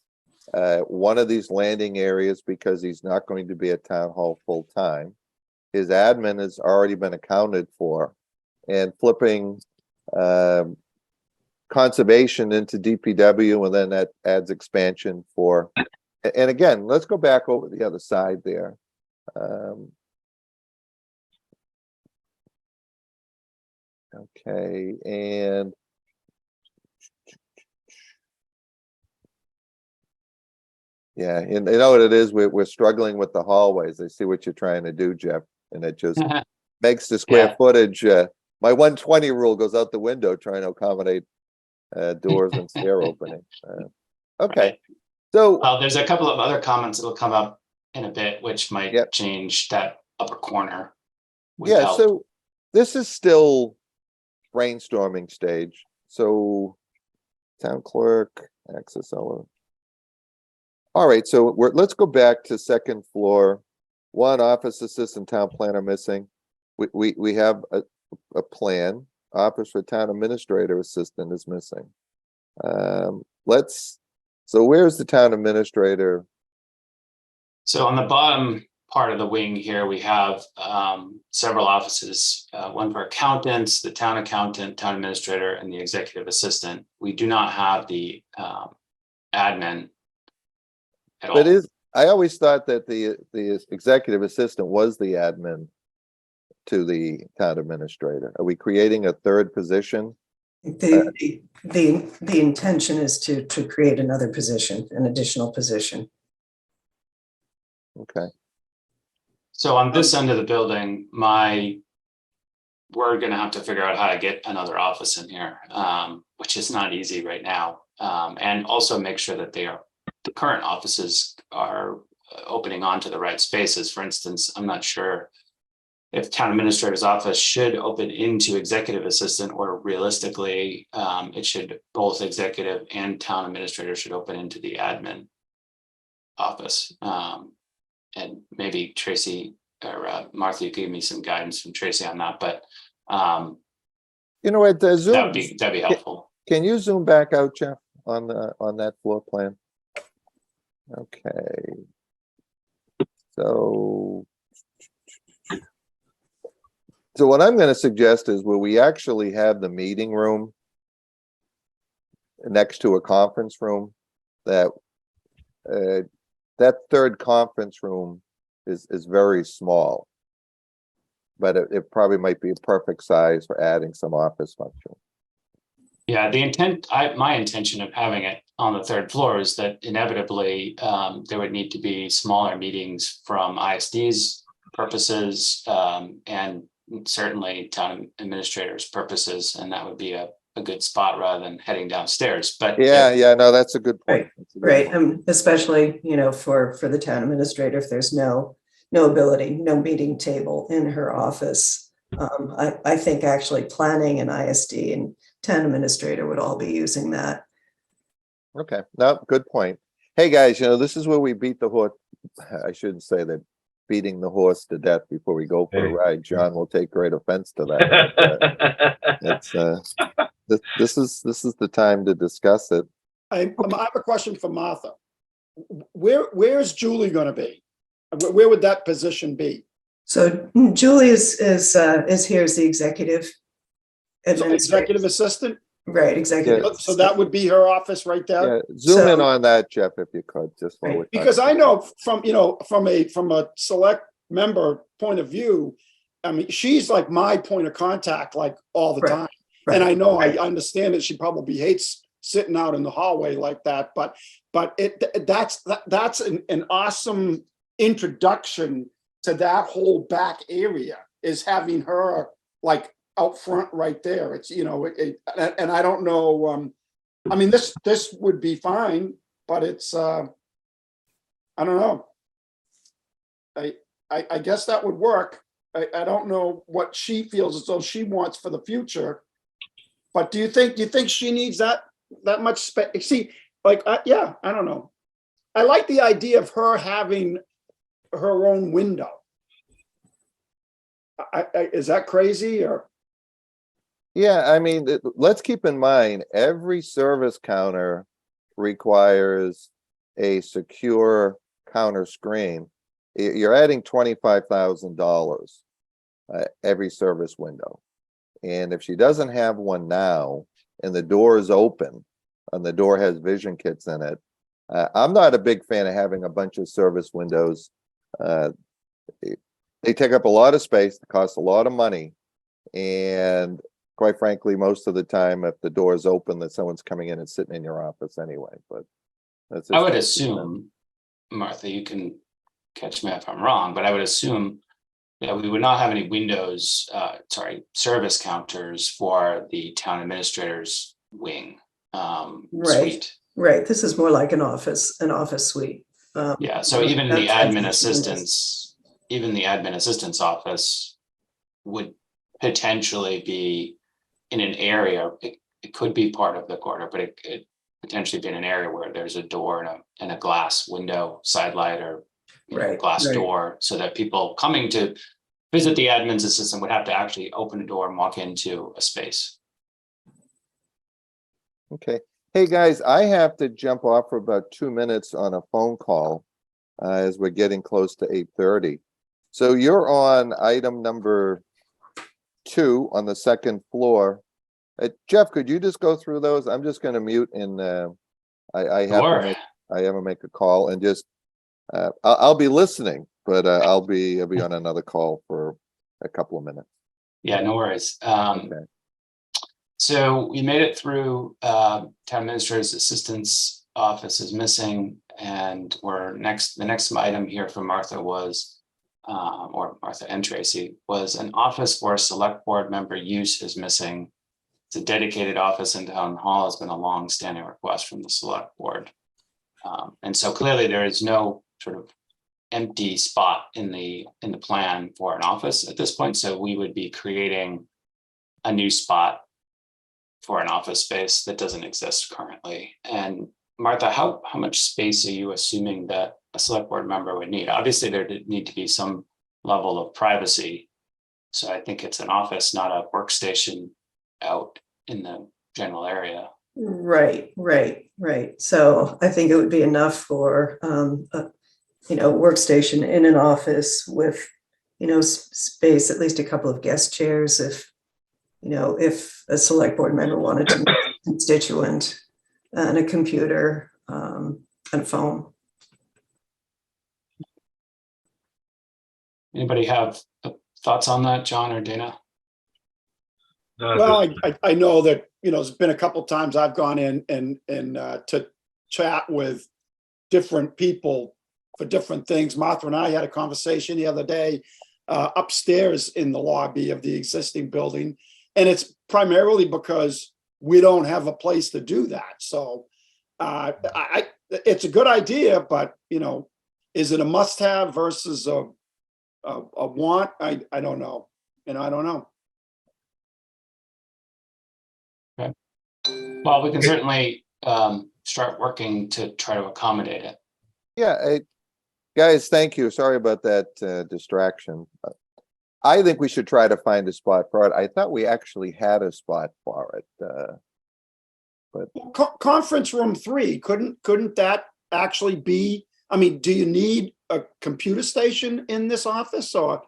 one of these landing areas, because he's not going to be at town hall full time. His admin has already been accounted for, and flipping conservation into DPW, and then that adds expansion for, and again, let's go back over the other side there. Okay, and yeah, and you know what it is, we're struggling with the hallways. I see what you're trying to do, Jeff, and it just makes the square Yeah. footage, my 120 rule goes out the window trying to accommodate doors and stair opening. Okay, So, There's a couple of other comments that'll come up in a bit, which might Yep. change that upper corner. would yeah, help. so this is still brainstorming stage. So town clerk, access element. All right, so let's go back to second floor. One office assistant, town planner missing. We have a plan. Office for town administrator assistant is missing. So where's the town administrator? So on the bottom part of the wing here, we have several offices, one for accountants, the town accountant, town administrator, and the executive assistant. We do not have the admin at all. But I always thought that the executive assistant was the admin to the town administrator. Are we creating a third position? The intention is to create another position, an additional position. Okay, So on this end of the building, we're gonna have to figure out how to get another office in here, which is not easy right now. And also make sure that the current offices are opening onto the right spaces. For instance, I'm not sure if town administrator's office should open into executive assistant, or realistically, it should, both executive and town administrator should open into the admin office. And maybe Tracy or Martha, you could give me some guidance from Tracy on that, but you know what, Zoom, that'd be helpful. can you zoom back out, Jeff, on that floor plan? Okay. So what I'm going to suggest is where we actually have the meeting room next to a conference room, that third conference room is very small, but it probably might be a perfect size for adding some office function. Yeah, my intention of having it on the third floor is that inevitably there would need to be smaller meetings from ISD's purposes, and certainly town administrators' purposes, and that would be a good spot rather than heading downstairs. But Yeah, no, that's a good point. That's a good Right, point. especially, for the town administrator, if there's no ability, no meeting table in her office. I think actually planning and ISD and town administrator would all be using that. Okay, no, good point. Hey, guys, this is where we beat the horse. I shouldn't say that, beating the horse to death before we go for a ride. John will take great offense to that. It's this is the time to discuss it. I have a question for Martha. Where's Julie gonna be? Where would that position be? So Julie is here as the executive So administrator. executive assistant? Right, executive. Yeah. So that would be her office right there? Yeah, zoom in So- on that, Jeff, if you could, just while Right. we're Because talking. I know from a select member point of view, I mean, she's like my point of contact, like all the Right. time. And I know, Right. I understand that she probably hates sitting out in the hallway like that, but that's an awesome introduction to that whole back area, is having her like out front right there. It's, and I don't know, I mean, this would be fine, but it's, I don't know. I guess that would work. I don't know what she feels as though she wants for the future. But do you think she needs that much space? See, like, yeah, I don't know. I like the idea of her having her own window. Is that crazy or? Yeah, I mean, let's keep in mind, every service counter requires a secure counter screen. You're adding $25,000 every service window. And if she doesn't have one now, and the door is open, and the door has vision kits in it, I'm not a big fan of having a bunch of service windows. They take up a lot of space, they cost a lot of money, and quite frankly, most of the time, if the door is open, that someone's coming in and sitting in your office anyway. But that's I would assume, Martha, you can catch me if I'm wrong, but I would assume that we would not have any windows, service counters for the town administrator's wing Right. suite. Right, this is more like an office suite. Yeah, so even the That admin transition is- assistants, even the admin assistant's office would potentially be in an area, it could be part of the corridor, but it could potentially be in an area where there's a door and a glass window, side light, or Right, glass right. door, so that people coming to visit the admin's assistant would have to actually open a door and walk into a space. Okay. Hey, guys, I have to jump off for about 2 minutes on a phone call as we're getting close to 8:30. So you're on item number 2 on the second floor. Jeff, could you just go through those? I'm just going to mute and I have Sure. to make a call and just I'll be listening, but I'll be on another call for a couple of minutes. Yeah, no worries. Okay. So we made it through, town administrator's assistant's office is missing, and the next item here from Martha was, or Martha and Tracy, was an office for a select board member use is missing. It's a dedicated office in town hall, has been a long-standing request from the select board. And so clearly there is no sort of empty spot in the plan for an office at this point, so we would be creating a new spot for an office space that doesn't exist currently. And Martha, how much space are you assuming that a select board member would need? Obviously, there did need to be some level of privacy. So I think it's an office, not a workstation out in the general area. Right. So I think it would be enough for, a workstation in an office with, space, at least a couple of guest chairs if a select board member wanted to meet a constituent, and a computer, and a phone. Anybody have thoughts on that, John or Dana? Well, I know that, there's been a couple times I've gone in and to chat with different people for different things. Martha and I had a conversation the other day upstairs in the lobby of the existing building. And it's primarily because we don't have a place to do that. So it's a good idea, but, is it a must have versus a want? I don't know. I don't know. Well, we can certainly start working to try to accommodate it. Yeah, guys, thank you. Sorry about that distraction. I think we should try to find a spot for it. I thought we actually had a spot for it. But Conference room 3, couldn't that actually be? I mean, do you need a computer station in this office? Or,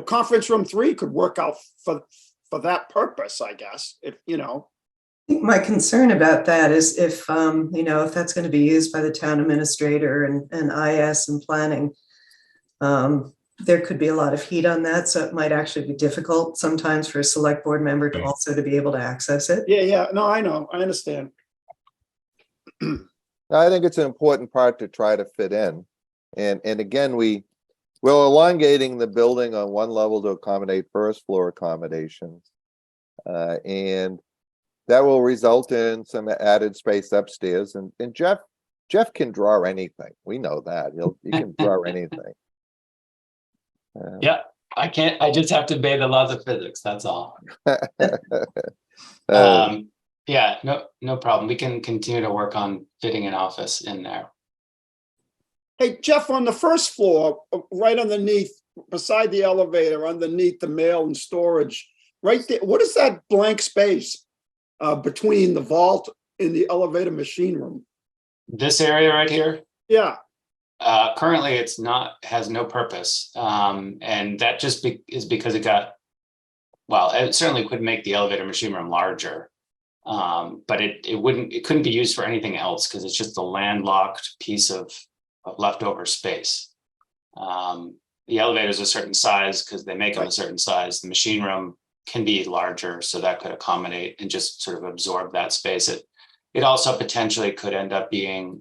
conference room 3 could work out for that purpose, I guess. If I think my concern about that is if that's going to be used by the town administrator and IS and planning, there could be a lot of heat on that. So it might actually be difficult sometimes for a select board member to also to be able to access it. Yeah. No, I know. I understand. I think it's an important part to try to fit in. And again, we're elongating the building on one level to accommodate first floor accommodations. And that will result in some added space upstairs. And Jeff can draw anything. We know that. He can draw anything. Yeah, I can't. I just have to obey the laws of physics. That's all. Yeah, no problem. We can continue to work on fitting an office in there. Hey, Jeff, on the first floor, right underneath, beside the elevator, underneath the mail and storage, right there, what is that blank space between the vault and the elevator machine room? This area right here? Yeah. Currently, has no purpose. And that just is because it certainly could make the elevator machine room larger. But it couldn't be used for anything else because it's just a landlocked piece of leftover space. The elevator's a certain size because they make them a certain size. The machine room can be larger, so that could accommodate and just sort of absorb that space. It also potentially could end up being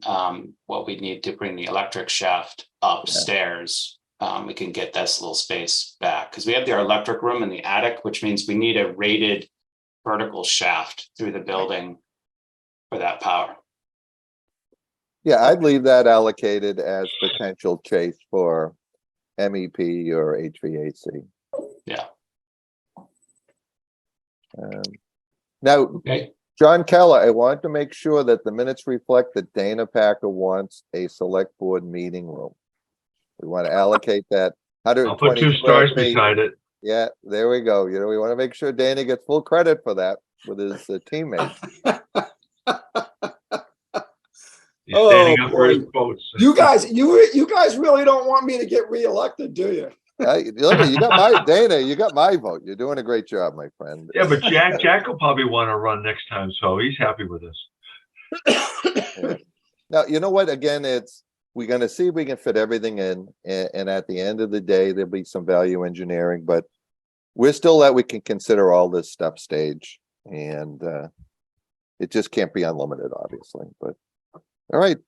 what we need to bring the electric shaft upstairs. We can get this little space back because we have our electric room in the attic, which means we need a rated vertical shaft through the building for that power. Yeah, I'd leave that allocated as potential chase for MEP or HVAC. Yeah. Now, Okay. John Keller, I want to make sure that the minutes reflect that Dana Packer wants a select board meeting room. We want to allocate that I'll 120 put 2 square stars feet. beside it. Yeah, there we go. You know, we want to make sure Dana gets full credit for that with his teammates. He's standing Oh, up for his boy. quotes. You guys really don't want me to get reelected, do you? Look, you got my Dana. You got my vote. You're doing a great job, my friend. Yeah, but Jack will probably want to run next time, so he's happy with us. Yeah. Now, you know what? Again, we're going to see if we can fit everything in, and at the end of the day, there'll be some value engineering, but we're still that we can consider all this stuff stage, and it just can't be unlimited, obviously. But all right,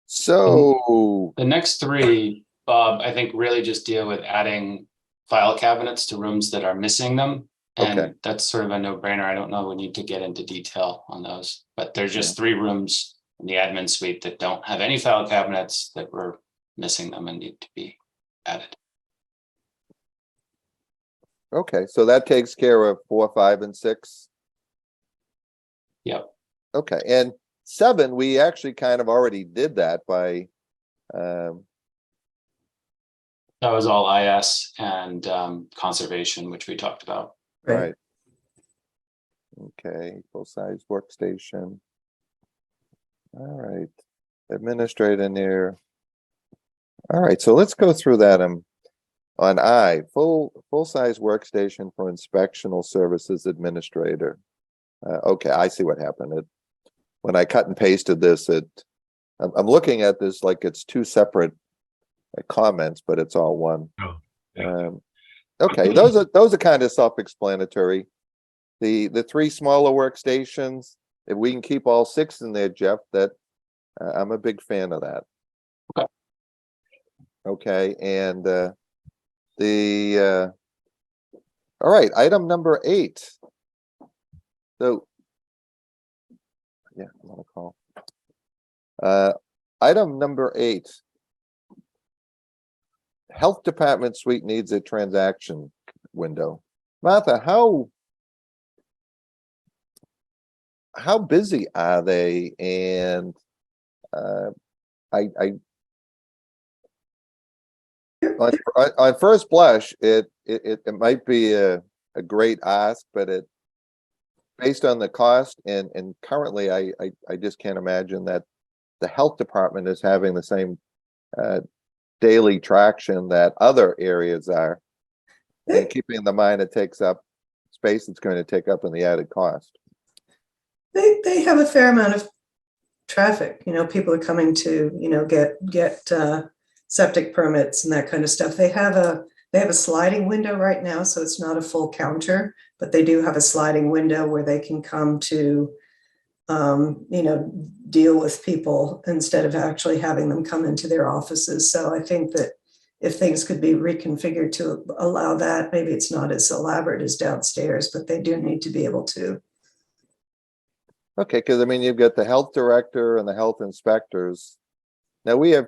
so The next 3, Bob, I think really just deal with adding file cabinets to rooms that are missing them. And Okay. that's sort of a no-brainer. I don't know, we need to get into detail on those, but there's just 3 rooms in the admin suite that don't have any file cabinets that were missing them and need to be added. okay, so that takes care of 4, 5, and 6. Yep. Okay, and 7, we actually kind of already did that by That was all IS and conservation, which we talked about. right. Okay, full-size workstation. All right, administrator near. All right, so let's go through that on full-size workstation for inspectional services administrator. Okay, I see what happened. When I cut and pasted this, I'm looking at this like it's 2 separate comments, but it's all one. Oh, yeah. Okay, those are kind of self-explanatory. The 3 smaller workstations, if we can keep all 6 in there, Jeff, that I'm a big fan of that. Okay. Okay, and all right, item number 8. So yeah, I'm on a call. Item number 8. Health department suite needs a transaction window. Martha, how busy are they? And on first blush, it might be a great ask, but based on the cost and currently, I just can't imagine that the health department is having the same daily traction that other areas are. And keeping in mind it takes up space it's going to take up in the added cost. They have a fair amount of traffic, people are coming to, get septic permits and that kind of stuff. They have a sliding window right now, so it's not a full counter, but they do have a sliding window where they can come to, deal with people instead of actually having them come into their offices. So I think that if things could be reconfigured to allow that, maybe it's not as elaborate as downstairs, but they do need to be able to. Okay, because I mean, you've got the health director and the health inspectors. Now we have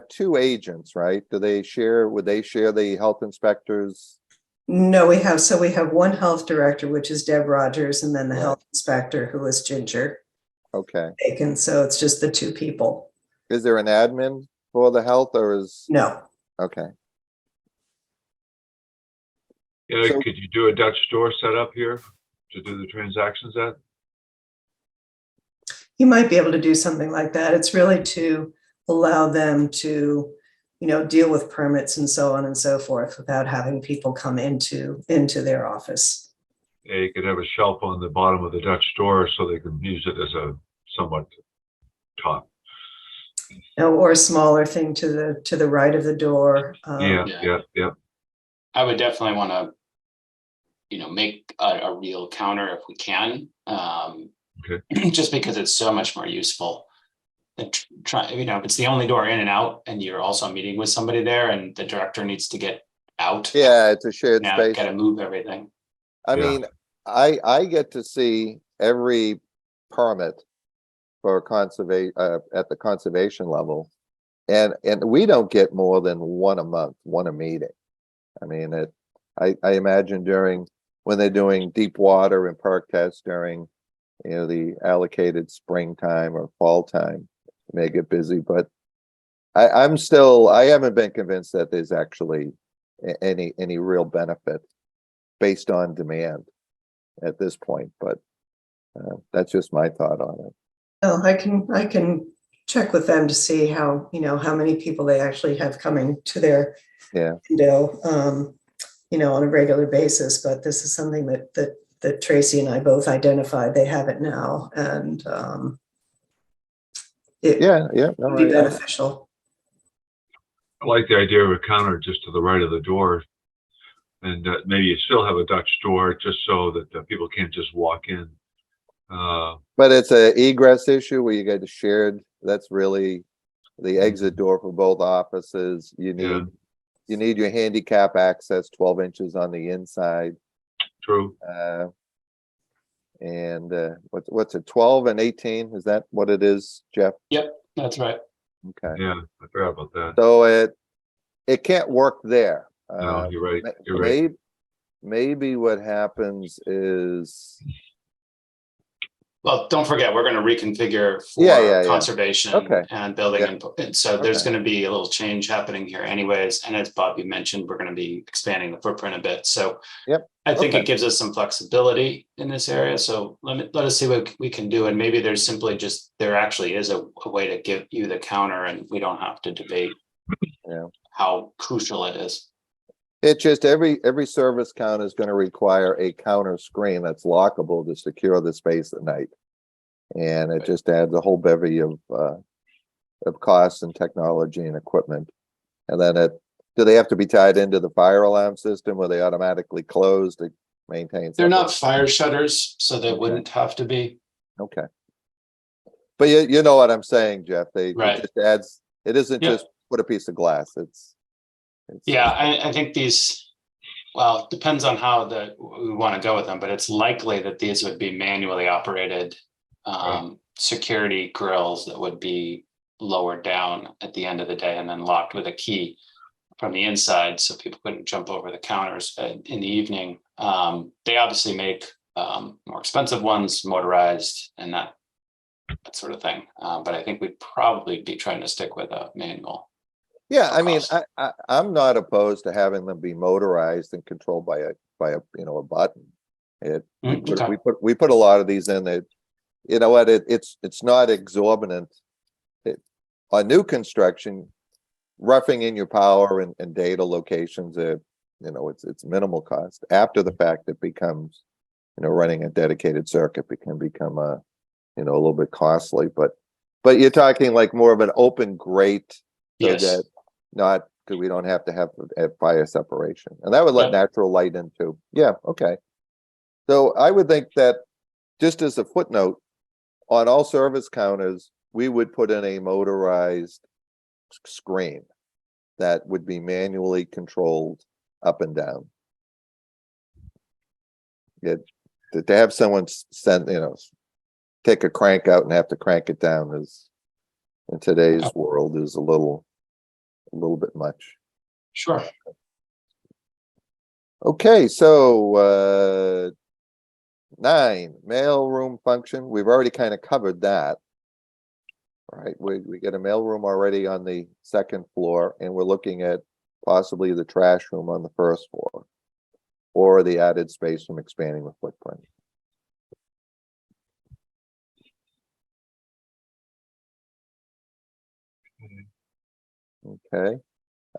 2 agents, right? Would they share the health inspectors? No, we have one health director, which is Deb Rogers, and then the Right. health inspector, who is Ginger Okay. Bacon. So it's just the 2 people. Is there an admin for the health or is? No. Okay. Yeah, So- could you do a Dutch store setup here to do the transactions at? You might be able to do something like that. It's really to allow them to, deal with permits and so on and so forth without having people come into their office. Yeah, you could have a shelf on the bottom of the Dutch store so they can use it as a somewhat top. Or a smaller thing to the right of the door. Yeah. I would definitely want to, make a real counter if we can. Just because it's so much more useful. If it's the only door in and out, and you're also meeting with somebody there, and the director needs to get out. Yeah, it's a shared Now space. got to move everything. I Yeah. mean, I get to see every permit for at the conservation level. And we don't get more than one a month, one a meeting. I mean, I imagine when they're doing deep water and perk tests during, the allocated springtime or fall time, it may get busy, but I haven't been convinced that there's actually any real benefit based on demand at this point, but that's just my thought on it. Oh, I can check with them to see how, how many people they actually have coming to their window, on a regular basis. But this is something that Tracy and I both identified. They have it now, and it would be beneficial. I like the idea of a counter just to the right of the door. And maybe you still have a Dutch door just so that people can't just walk in. But it's a egress issue where you get shared. That's really the exit door for both offices. You need your handicap access 12 inches on the inside. True. And what's it, 12 and 18? Is that what it is, Jeff? Yep, that's right. Okay. Yeah, I forgot about that. So it can't work there. No, you're right. You're right. Maybe what happens is, Well, don't forget, we're going to reconfigure for conservation and building. And so there's going to be a little change happening here anyways. And as Bobby mentioned, we're going to be expanding the footprint a bit. So I think it gives us some flexibility in this area. So let us see what we can do. And maybe there's simply there actually is a way to give you the counter and we don't have to debate how crucial it is. It's just every service counter is going to require a counter screen that's lockable to secure the space at night, and it just adds a whole bevy of costs and technology and equipment. And then do they have to be tied into the fire alarm system where they automatically close to maintain? They're not fire shutters, so they wouldn't have to be. Okay, but you know what I'm saying, Jeff? It just adds. It isn't just put a piece of glass. I think these, well, it depends on how we want to go with them, but it's likely that these would be manually operated security grills that would be lowered down at the end of the day and then locked with a key from the inside so people couldn't jump over the counters in the evening. They obviously make more expensive ones, motorized and that sort of thing. But I think we'd probably be trying to stick with a manual. Yeah, I mean, I'm not opposed to having them be motorized and controlled by a button. We put a lot of these in there. You know what? It's not exorbitant. On new construction, roughing in your power and data locations, it's minimal cost. After the fact, it becomes, running a dedicated circuit can become a little bit costly. But you're talking like more of an open grate. So that not because we don't have to have fire separation, and that would let natural light in too. Yeah, okay. So I would think that just as a footnote, on all service counters, we would put in a motorized screen that would be manually controlled up and down. To have someone take a crank out and have to crank it down is, in today's world, is a little bit much. Sure. Okay, so 9, mailroom function. We've already kind of covered that. Right, we get a mailroom already on the second floor, and we're looking at possibly the trash room on the first floor, or the added space from expanding the footprint. Okay.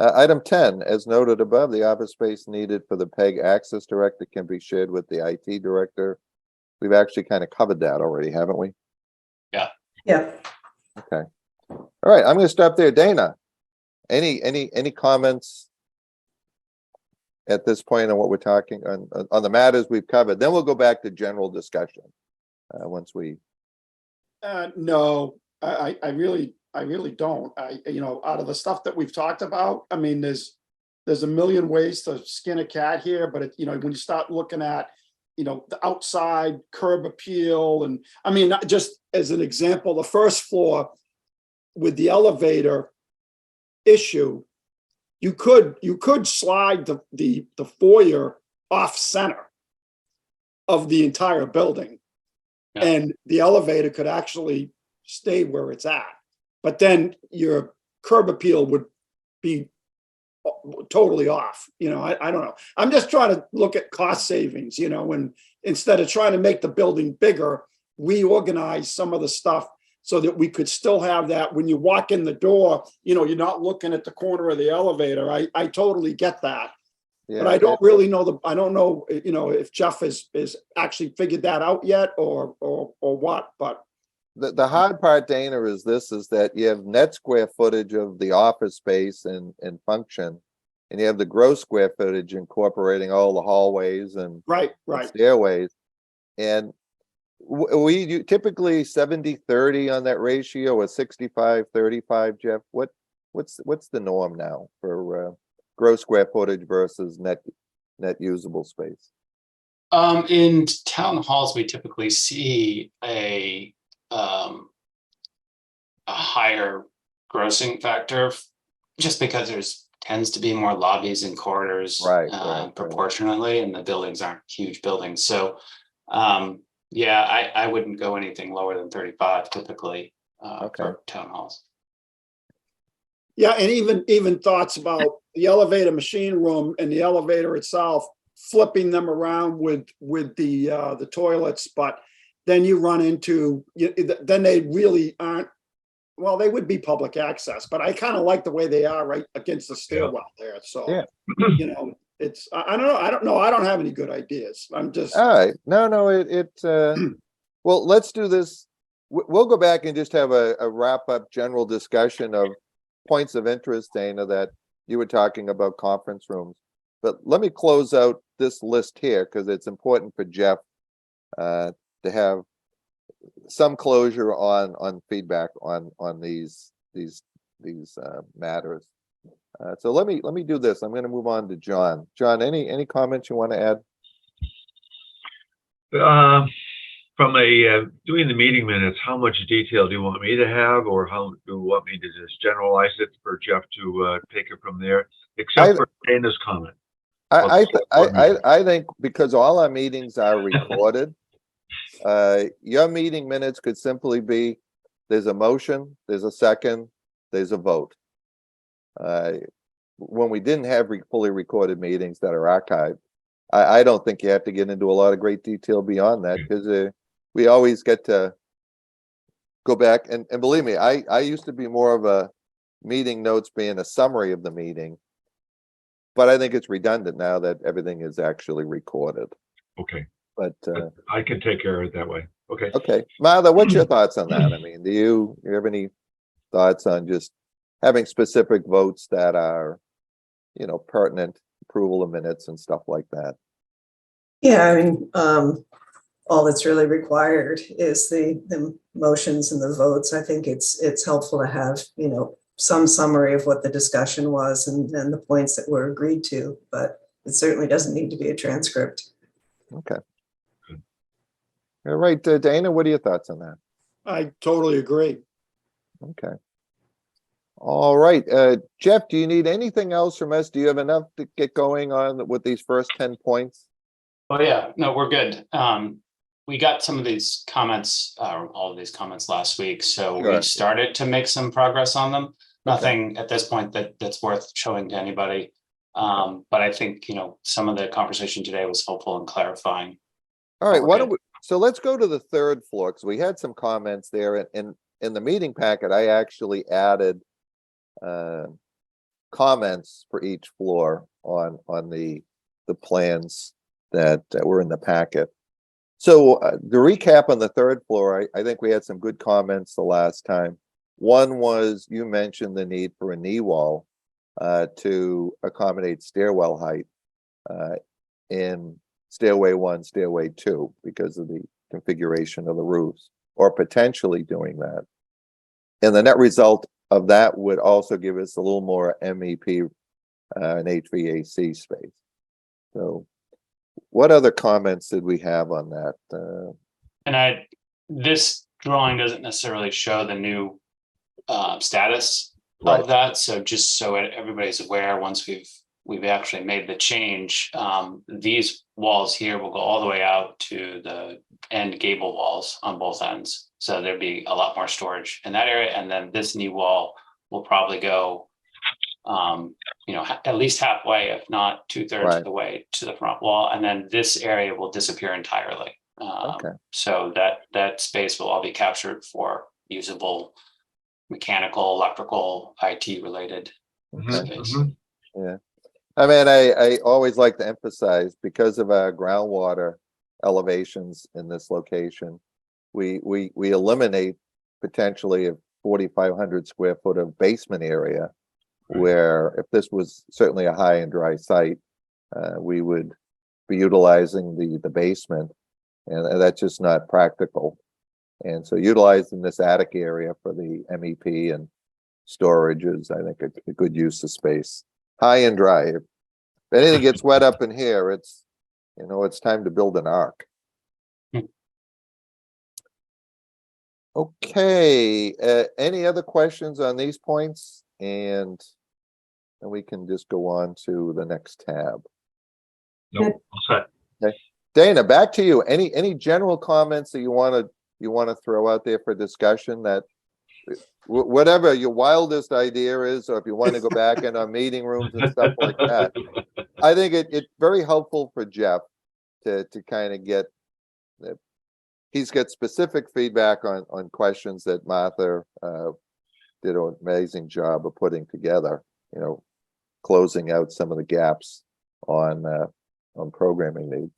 Item 10, as noted above, the office space needed for the PEG access director can be shared with the IT director. We've actually kind of covered that already, haven't we? Yeah. Okay. All right, I'm going to stop there. Dana, any comments at this point on what we're talking on the matters we've covered? Then we'll go back to general discussion once we. No, I really don't. Out of the stuff that we've talked about, I mean, there's a million ways to skin a cat here, but when you start looking at the outside curb appeal. And I mean, just as an example, the first floor with the elevator issue, you could slide the foyer off center of the entire building. Yeah. And the elevator could actually stay where it's at. But then your curb appeal would be totally off. I don't know. I'm just trying to look at cost savings, and instead of trying to make the building bigger, reorganize some of the stuff so that we could still have that when you walk in the door, you're not looking at the corner of the elevator. I totally get that. But I don't really know I don't know, if Jeff has actually figured that out yet or what, but. The hard part, Dana, is that you have net square footage of the office space and function, and you have the gross square footage incorporating all the hallways and Right. stairways. And we do typically 70-30 on that ratio, or 65-35, Jeff. What's the norm now for gross square footage versus net usable space? In town halls, we typically see a higher grossing factor, just because there's tends to be more lobbies and corridors, Right. proportionately, and the buildings aren't huge buildings. So, yeah, I wouldn't go anything lower than 35 typically for town halls. Yeah, and even thoughts about the elevator machine room and the elevator itself, flipping them around with the toilets, but then you run into, then they really aren't, well, they would be public access, but I kind of like the way they are right against the stairwell there. So, it's, I don't know. I don't have any good ideas. I'm just. All right. No, well, let's do this. We'll go back and just have a wrap up general discussion of points of interest, Dana, that you were talking about conference rooms. But let me close out this list here because it's important for Jeff to have some closure on feedback on these matters. So let me do this. I'm going to move on to John. John, any comments you want to add? From doing the meeting minutes, how much detail do you want me to have, or how do you want me to just generalize it for Jeff to take it from there, except for Dana's comment? I think because all our meetings are recorded, your meeting minutes could simply be, there's a motion, there's a second, there's a vote. When we didn't have fully recorded meetings that are archived, I don't think you have to get into a lot of great detail beyond that, because we always get to go back and believe me, I used to be more of a meeting notes being a summary of the meeting, but I think it's redundant now that everything is actually recorded. Okay. But I can take care of it that way. Okay. Okay. Martha, what's your thoughts on that? I mean, do you have any thoughts on just having specific votes that are, pertinent, approval of minutes and stuff like that? Yeah, I mean, all that's really required is the motions and the votes. I think it's helpful to have, some summary of what the discussion was and the points that were agreed to, but it certainly doesn't need to be a transcript. Okay. All right, Dana, what are your thoughts on that? I totally agree. Okay. All right, Jeff, do you need anything else from us? Do you have enough to get going on with these first 10 points? Oh yeah, no, we're good. We got some of these comments, all of these comments last week, so Sure. we've started to make some progress on them. Nothing at this point that's worth showing to anybody. But I think, some of the conversation today was helpful in clarifying. All right, so let's go to the third floor, because we had some comments there, and in the meeting packet, I actually added comments for each floor on the plans that were in the packet. So the recap on the third floor, I think we had some good comments the last time. One was, you mentioned the need for a knee wall to accommodate stairwell height in stairway 1, stairway 2, because of the configuration of the roofs, or potentially doing that. And the net result of that would also give us a little more MEP and HVAC space. So What other comments did we have on that? And this drawing doesn't necessarily show the new status Right. of that. So just so everybody's aware, once we've actually made the change, these walls here will go all the way out to the end gable walls on both ends. So there'd be a lot more storage in that area. And then this knee wall will probably go, at least halfway, if not 2/3 Right. of the way to the front wall. And then this area will disappear entirely. Okay. So that space will all be captured for usable mechanical, electrical, IT related space. Yeah. I mean, I always like to emphasize, because of our groundwater elevations in this location, we eliminate potentially a 4,500 square foot of basement area, where if this was certainly a high and dry site, we would be utilizing the basement, and that's just not practical. And so utilizing this attic area for the MEP and storage is, I think, a good use of space. High and dry. If anything gets wet up in here, it's time to build an ark. Okay, any other questions on these points? And then we can just go on to the next tab. Nope, all set. Dana, back to you. Any general comments that you want to throw out there for discussion, that whatever your wildest idea is, or if you want to go back in our meeting rooms and stuff like that. I think it's very helpful for Jeff to kind of get, he's got specific feedback on questions that Martha did an amazing job of putting together, closing out some of the gaps on programming needs.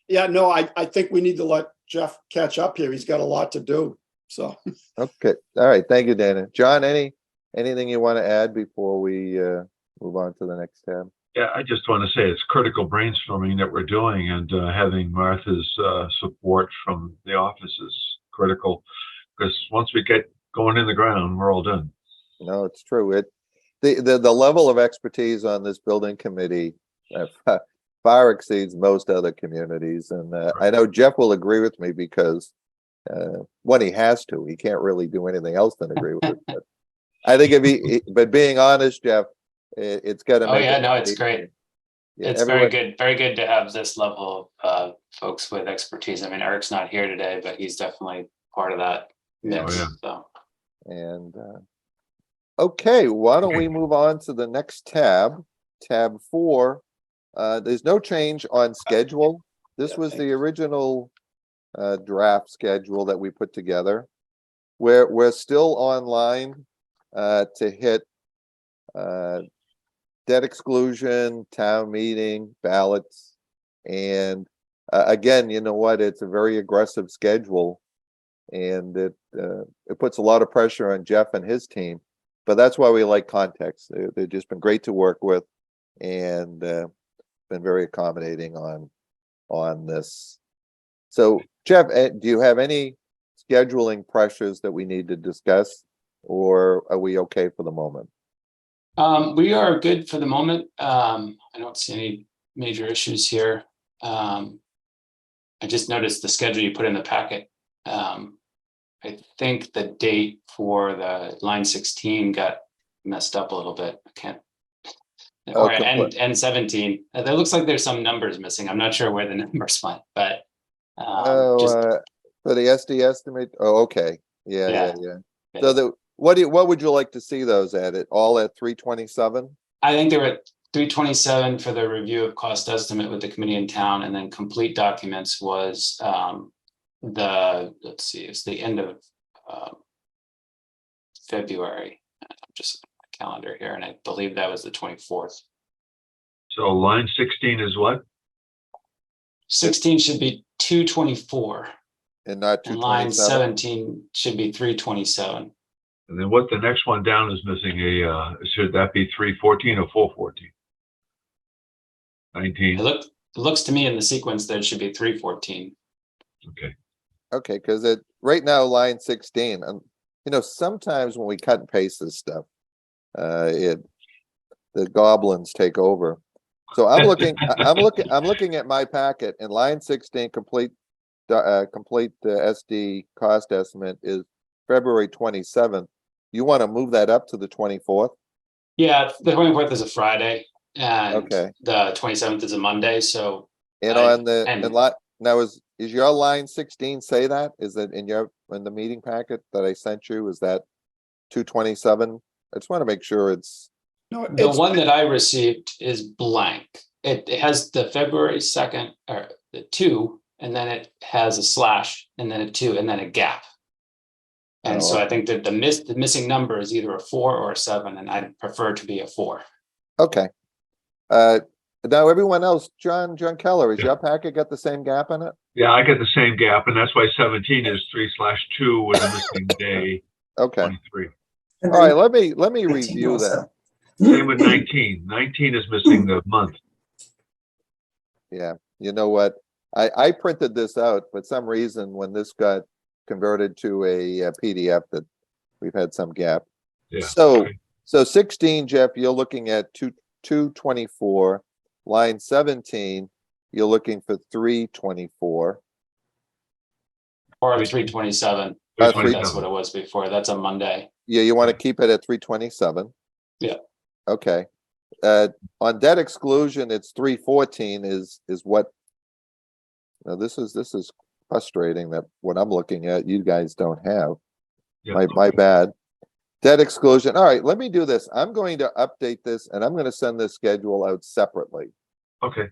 Yeah, no, I think we need to let Jeff catch up here. He's got a lot to do, so. Okay, all right, thank you, Dana. John, anything you want to add before we move on to the next tab? Yeah, I just want to say it's critical brainstorming that we're doing, and having Martha's support from the office is critical, because once we get going in the ground, we're all done. No, it's true. The level of expertise on this building committee far exceeds most other communities, and I know Jeff will agree with me, because when he has to, he can't really do anything else than agree with it. But I think but being honest, Jeff, it's got to. Oh yeah, no, it's great. Yeah, it's very good to have this level of folks with expertise. I mean, Eric's not here today, but he's definitely part of that mix. Yeah. So. And okay, why don't we move on to the next tab, tab 4. There's no change on schedule. This was the original draft schedule that we put together. We're still online to hit debt exclusion, town meeting, ballots, and again, you know what? It's a very aggressive schedule, and it puts a lot of pressure on Jeff and his team. But that's why we like context. They've just been great to work with, and been very accommodating on this. So, Jeff, do you have any scheduling pressures that we need to discuss, or are we okay for the moment? We are good for the moment. I don't see any major issues here. I just noticed the schedule you put in the packet. I think the date for the line 16 got messed up a little bit. I can't. Or and 17. There looks like there's some numbers missing. I'm not sure where the numbers went, but for the SD estimate. Oh, okay. Yeah. So what would you like to see those at? It all at 327? I think they were at 327 for the review of cost estimate with the committee in town, and then complete documents was let's see, it's the end of February. I'm just calendar here, and I believe that was the 24th. So line 16 is what? 16 should be 224. And not 227? And line 17 should be 327. And then what the next one down is missing should that be 314 or 414? 19. It looks to me in the sequence that it should be 314. Okay. Okay, because right now line 16, sometimes when we cut and paste this stuff, the goblins take over. So I'm looking at my packet and line 16, complete SD cost estimate is February 27th. You want to move that up to the 24th? Yeah, the 24th is a Friday and Okay. the 27th is a Monday, so. And I- on the, and- and lot, now is your line 16 say that? Is it in the meeting packet that I sent you? Is that 227? I just want to make sure it's, No, The it's, one that I received is blank. It has the February 2nd or the 2, and then it has a slash and then a 2 and then a gap. And so Oh, I think that the missing number is either a 4 or a 7, and I'd prefer to be a 4. okay. Now everyone else, John Keller, is your packet got the same gap in it? Yeah, I get the same gap, and that's why 17 is 3/2 with a missing day, Okay. 23. And All right, then let me 19 review that. also. Same with 19. 19 is missing the month. Yeah, you know what? I printed this out, for some reason, when this got converted to a PDF, that we've had some gap. Yeah. So, okay. so 16, Jeff, you're looking at 224. Line 17, you're looking for 324. Or 327. Uh, 327. That's what it was before. That's a Monday. Yeah, you want to keep it at 327? Yeah. Okay. On debt exclusion, it's 314 is what. Now this is frustrating that what I'm looking at, you guys don't have. Yeah, My bad. Debt exclusion. All right, let me do this. I'm going to update this and I'm going to send this schedule out separately. okay.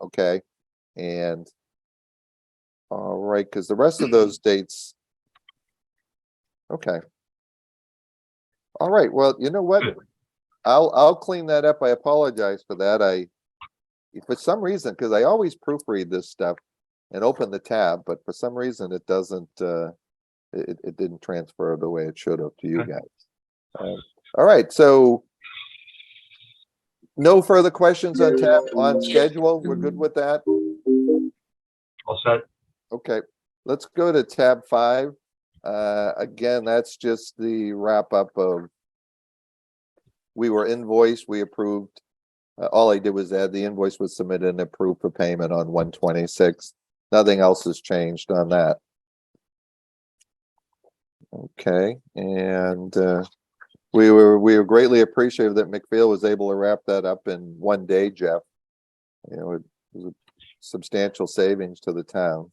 Okay. And all right, because the rest of those dates. Okay. All right. Well, you know what? Good. I'll clean that up. I apologize for that. For some reason, because I always proofread this stuff and open the tab, but for some reason it doesn't it didn't transfer the way it should have to you Okay. guys. All right, so no further questions on schedule. We're good with that. All set? Okay, let's go to tab 5. Again, that's just the wrap up of we were invoiced, we approved. All I did was add the invoice was submitted and approved for payment on 1/26. Nothing else has changed on that. Okay, and we were greatly appreciative that McPhail was able to wrap that up in one day, Jeff. You know, it was a substantial savings to the town.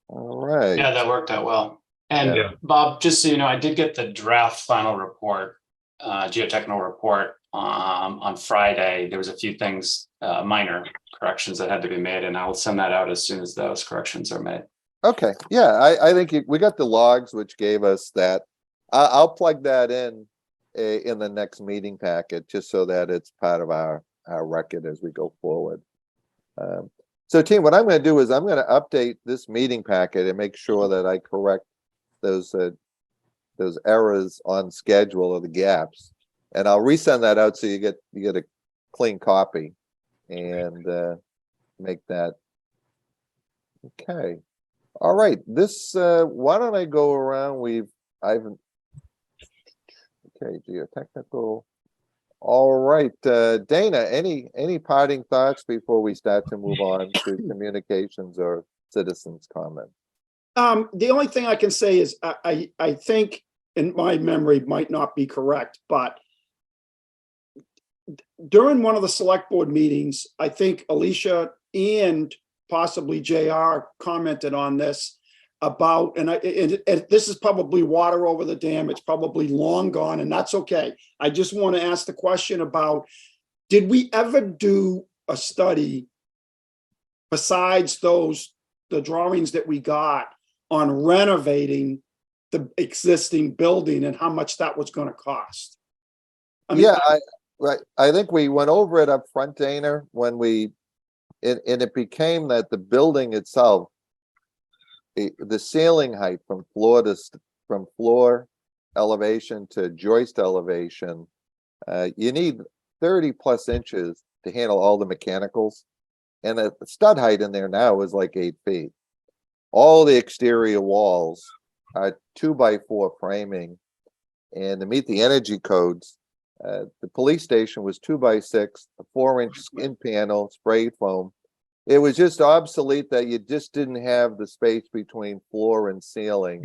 All right. Yeah, that worked out well. And Yeah. Bob, just so you know, I did get the draft final report, geotechnical report, on Friday. There was a few things, minor corrections that had to be made, and I will send that out as soon as those corrections are made. Okay, yeah, I think we got the logs, which gave us that. I'll plug that in the next meeting packet, just so that it's part of our record as we go forward. So team, what I'm going to do is I'm going to update this meeting packet and make sure that I correct those errors on schedule or the gaps, and I'll resend that out so you get a clean copy and make that. Okay. All right. This why don't I go around? Okay, geotechnical. All right, Dana, any parting thoughts before we start to move on to communications or citizens' comment? the only thing I can say is I think, and my memory might not be correct, but during one of the select board meetings, I think Alicia and possibly JR commented on this about, and this is probably water over the dam. It's probably long gone, and that's okay. I just want to ask the question about, did we ever do a study besides the drawings that we got on renovating the existing building and how much that was going to cost? I mean, Yeah, I think we went over it up front, Dana, when and it became that the building itself, the ceiling height from floor elevation to joist elevation, you need 30 plus inches to handle all the mechanicals, and the stud height in there now is like 8 feet. All the exterior walls are 2x4 framing, and to meet the energy codes, The police station was 2x6, a 4-inch skin panel, sprayed foam. It was just obsolete that you just didn't have the space between floor and ceiling.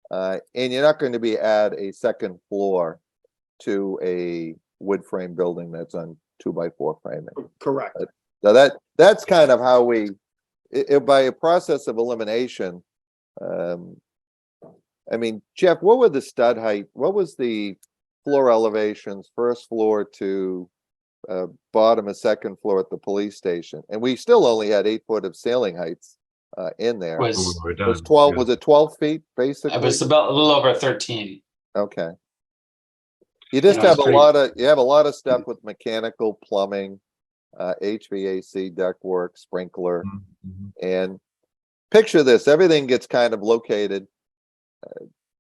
And you're not going to be add a second floor to a wood frame building that's on 2x4 framing. Correct. So that's kind of how we, by a process of elimination. I mean, Jeff, what were the stud height? What was the floor elevations, first floor to bottom and second floor at the police station? And we still only had 8 foot of ceiling heights in there. When Was, we're Was done. 12? Yeah. Was it 12 feet it basically? was about a little over 13. Okay. You just You know, have it's a pretty- lot of, you have a lot of stuff with mechanical, plumbing, HVAC, ductwork, sprinkler, Mhm. and picture this, everything gets kind of located.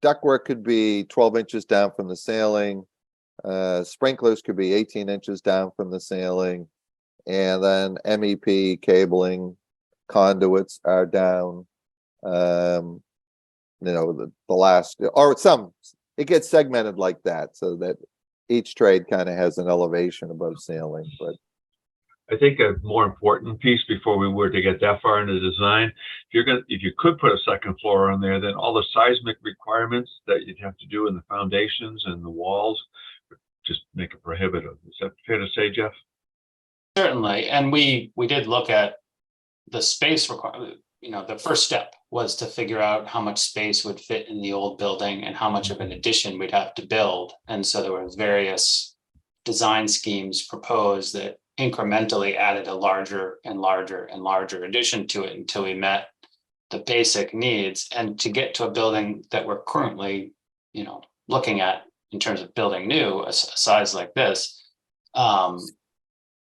Ductwork could be 12 inches down from the ceiling. Sprinklers could be 18 inches down from the ceiling. And then MEP cabling, conduits are down. You know, the last, or some, it gets segmented like that so that each trade kind of has an elevation above ceiling, but I think a more important piece before we were to get that far into design, if you could put a second floor on there, then all the seismic requirements that you'd have to do in the foundations and the walls would just make it prohibitive. Is that fair to say, Jeff? Certainly, and we did look at the space requirement. You know, the first step was to figure out how much space would fit in the old building and how much of an addition we'd have to build. And so there was various design schemes proposed that incrementally added a larger and larger and larger addition to it until we met the basic needs. And to get to a building that we're currently, you know, looking at in terms of building new, a size like this,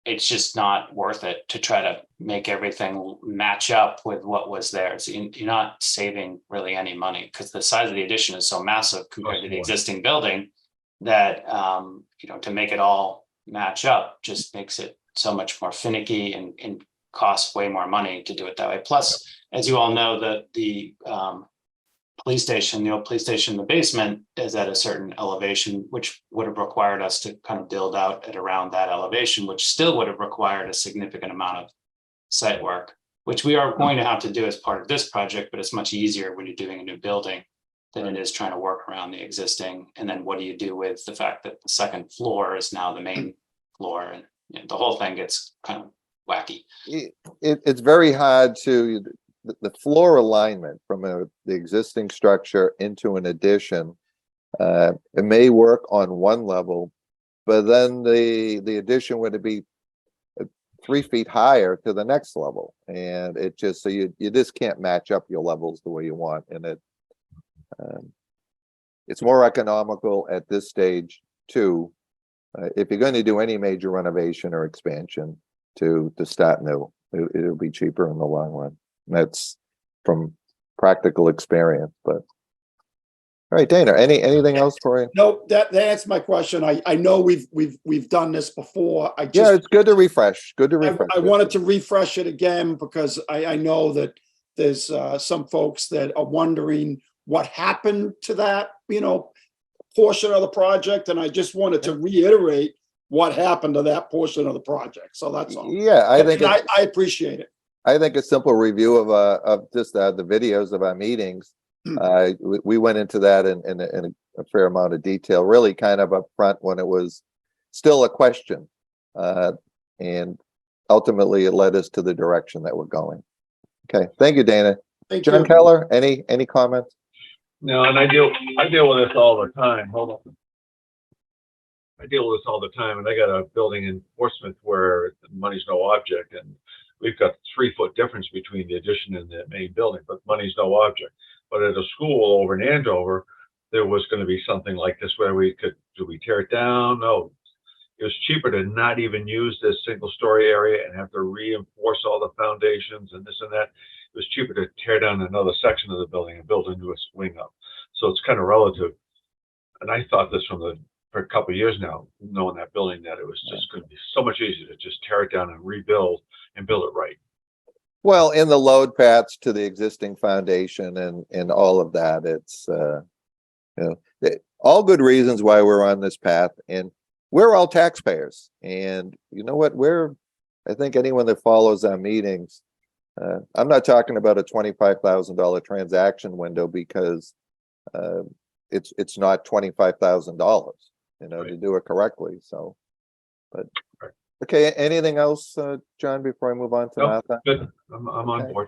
it's just not worth it to try to make everything match up with what was there. So you're not saving really any money because the size of the addition is so massive compared to the existing building that, you know, to make it all match up just makes it so much more finicky and costs way more money to do it that way. Plus, as you all know, the police station, the old police station in the basement is at a certain elevation, which would have required us to kind of build out at around that elevation, which still would have required a significant amount of site work, which we are going to have to do as part of this project, but it's much easier when you're doing a new building than it is trying to work around the existing. And then what do you do with the fact that the second floor is now the main floor, and you know, the whole thing gets kind of wacky. it's very hard to, the floor alignment from the existing structure into an addition. It may work on one level, but then the addition would be 3 feet higher to the next level, and it just, so you just can't match up your levels the way you want, and it's more economical at this stage too, if you're going to do any major renovation or expansion, to start new. It'll be cheaper in the long run. That's from practical experience. But all right, Dana, anything else for you? No, that answers my question. I know we've done this before. I Yeah, just, it's good to refresh. Good to refresh. I wanted to refresh it again because I know that there's some folks that are wondering what happened to that, you know, portion of the project. And I just wanted to reiterate what happened to that portion of the project. So that's all. Yeah, I think And I appreciate it. I think a simple review of just the videos of our meetings. We went into that in a fair amount of detail, really kind of up front when it was still a question, and ultimately it led us to the direction that we're going. Okay, thank you, Dana. Thank John you. Keller, any comments? No, and I deal with this all the time. Hold on. I deal with this all the time, and I got a building in Portsmouth where money's no object, and we've got 3 foot difference between the addition and the main building, but money's no object. But at a school over in Andover, there was going to be something like this where do we tear it down? No. It was cheaper to not even use this single story area and have to reinforce all the foundations and this and that. It was cheaper to tear down another section of the building and build into a wing up. So it's kind of relative. And I thought this for a couple of years now, knowing that building, that it was just going to be so much easier to just tear it down and rebuild and build it right. Well, in the load paths to the existing foundation and all of that, it's all good reasons why we're on this path. And we're all taxpayers, and you know what, I think anyone that follows our meetings, I'm not talking about a $25,000 transaction window because it's not $25,000, you know, to do it correctly. So, but okay, anything else, John, before I move on to No, Martha? good. I'm on board.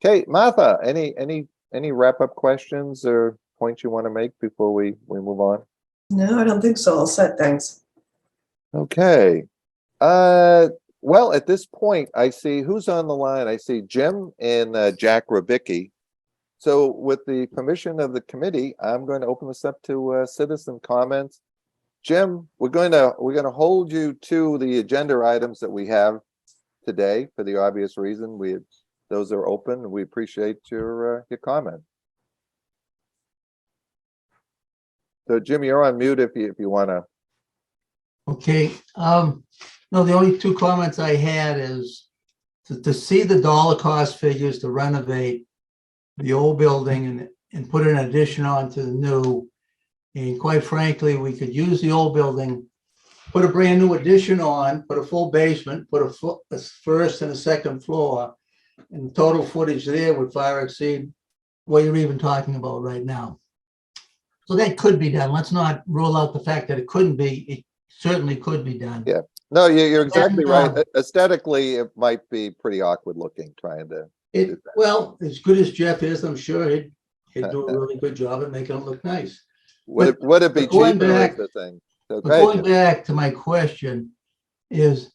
Okay, Martha, any wrap-up questions or points you want to make before we move on? No, I don't think so. All set, thanks. Okay. Well, at this point, I see who's on the line. I see Jim and Jack Rubicki. So with the permission of the committee, I'm going to open this up to citizen comments. Jim, we're going to hold you to the agenda items that we have today for the obvious reason. Those are open. We appreciate your comment. So Jim, you're on mute if you want to. Okay, no, the only two comments I had is to see the dollar cost figures to renovate the old building and put an addition onto the new. And quite frankly, we could use the old building, put a brand new addition on, put a full basement, put a first and a second floor, and the total footage there would far exceed what you're even talking about right now. So that could be done. Let's not rule out the fact that it couldn't be. It certainly could be done. Yeah. No, you're exactly And, right. Aesthetically, it might be pretty awkward looking trying to. Well, as good as Jeff is, I'm sure he'd do a really good job at making it look nice. Would it be but going cheaper is back- the thing. So But go ahead, going Jim. back to my question is,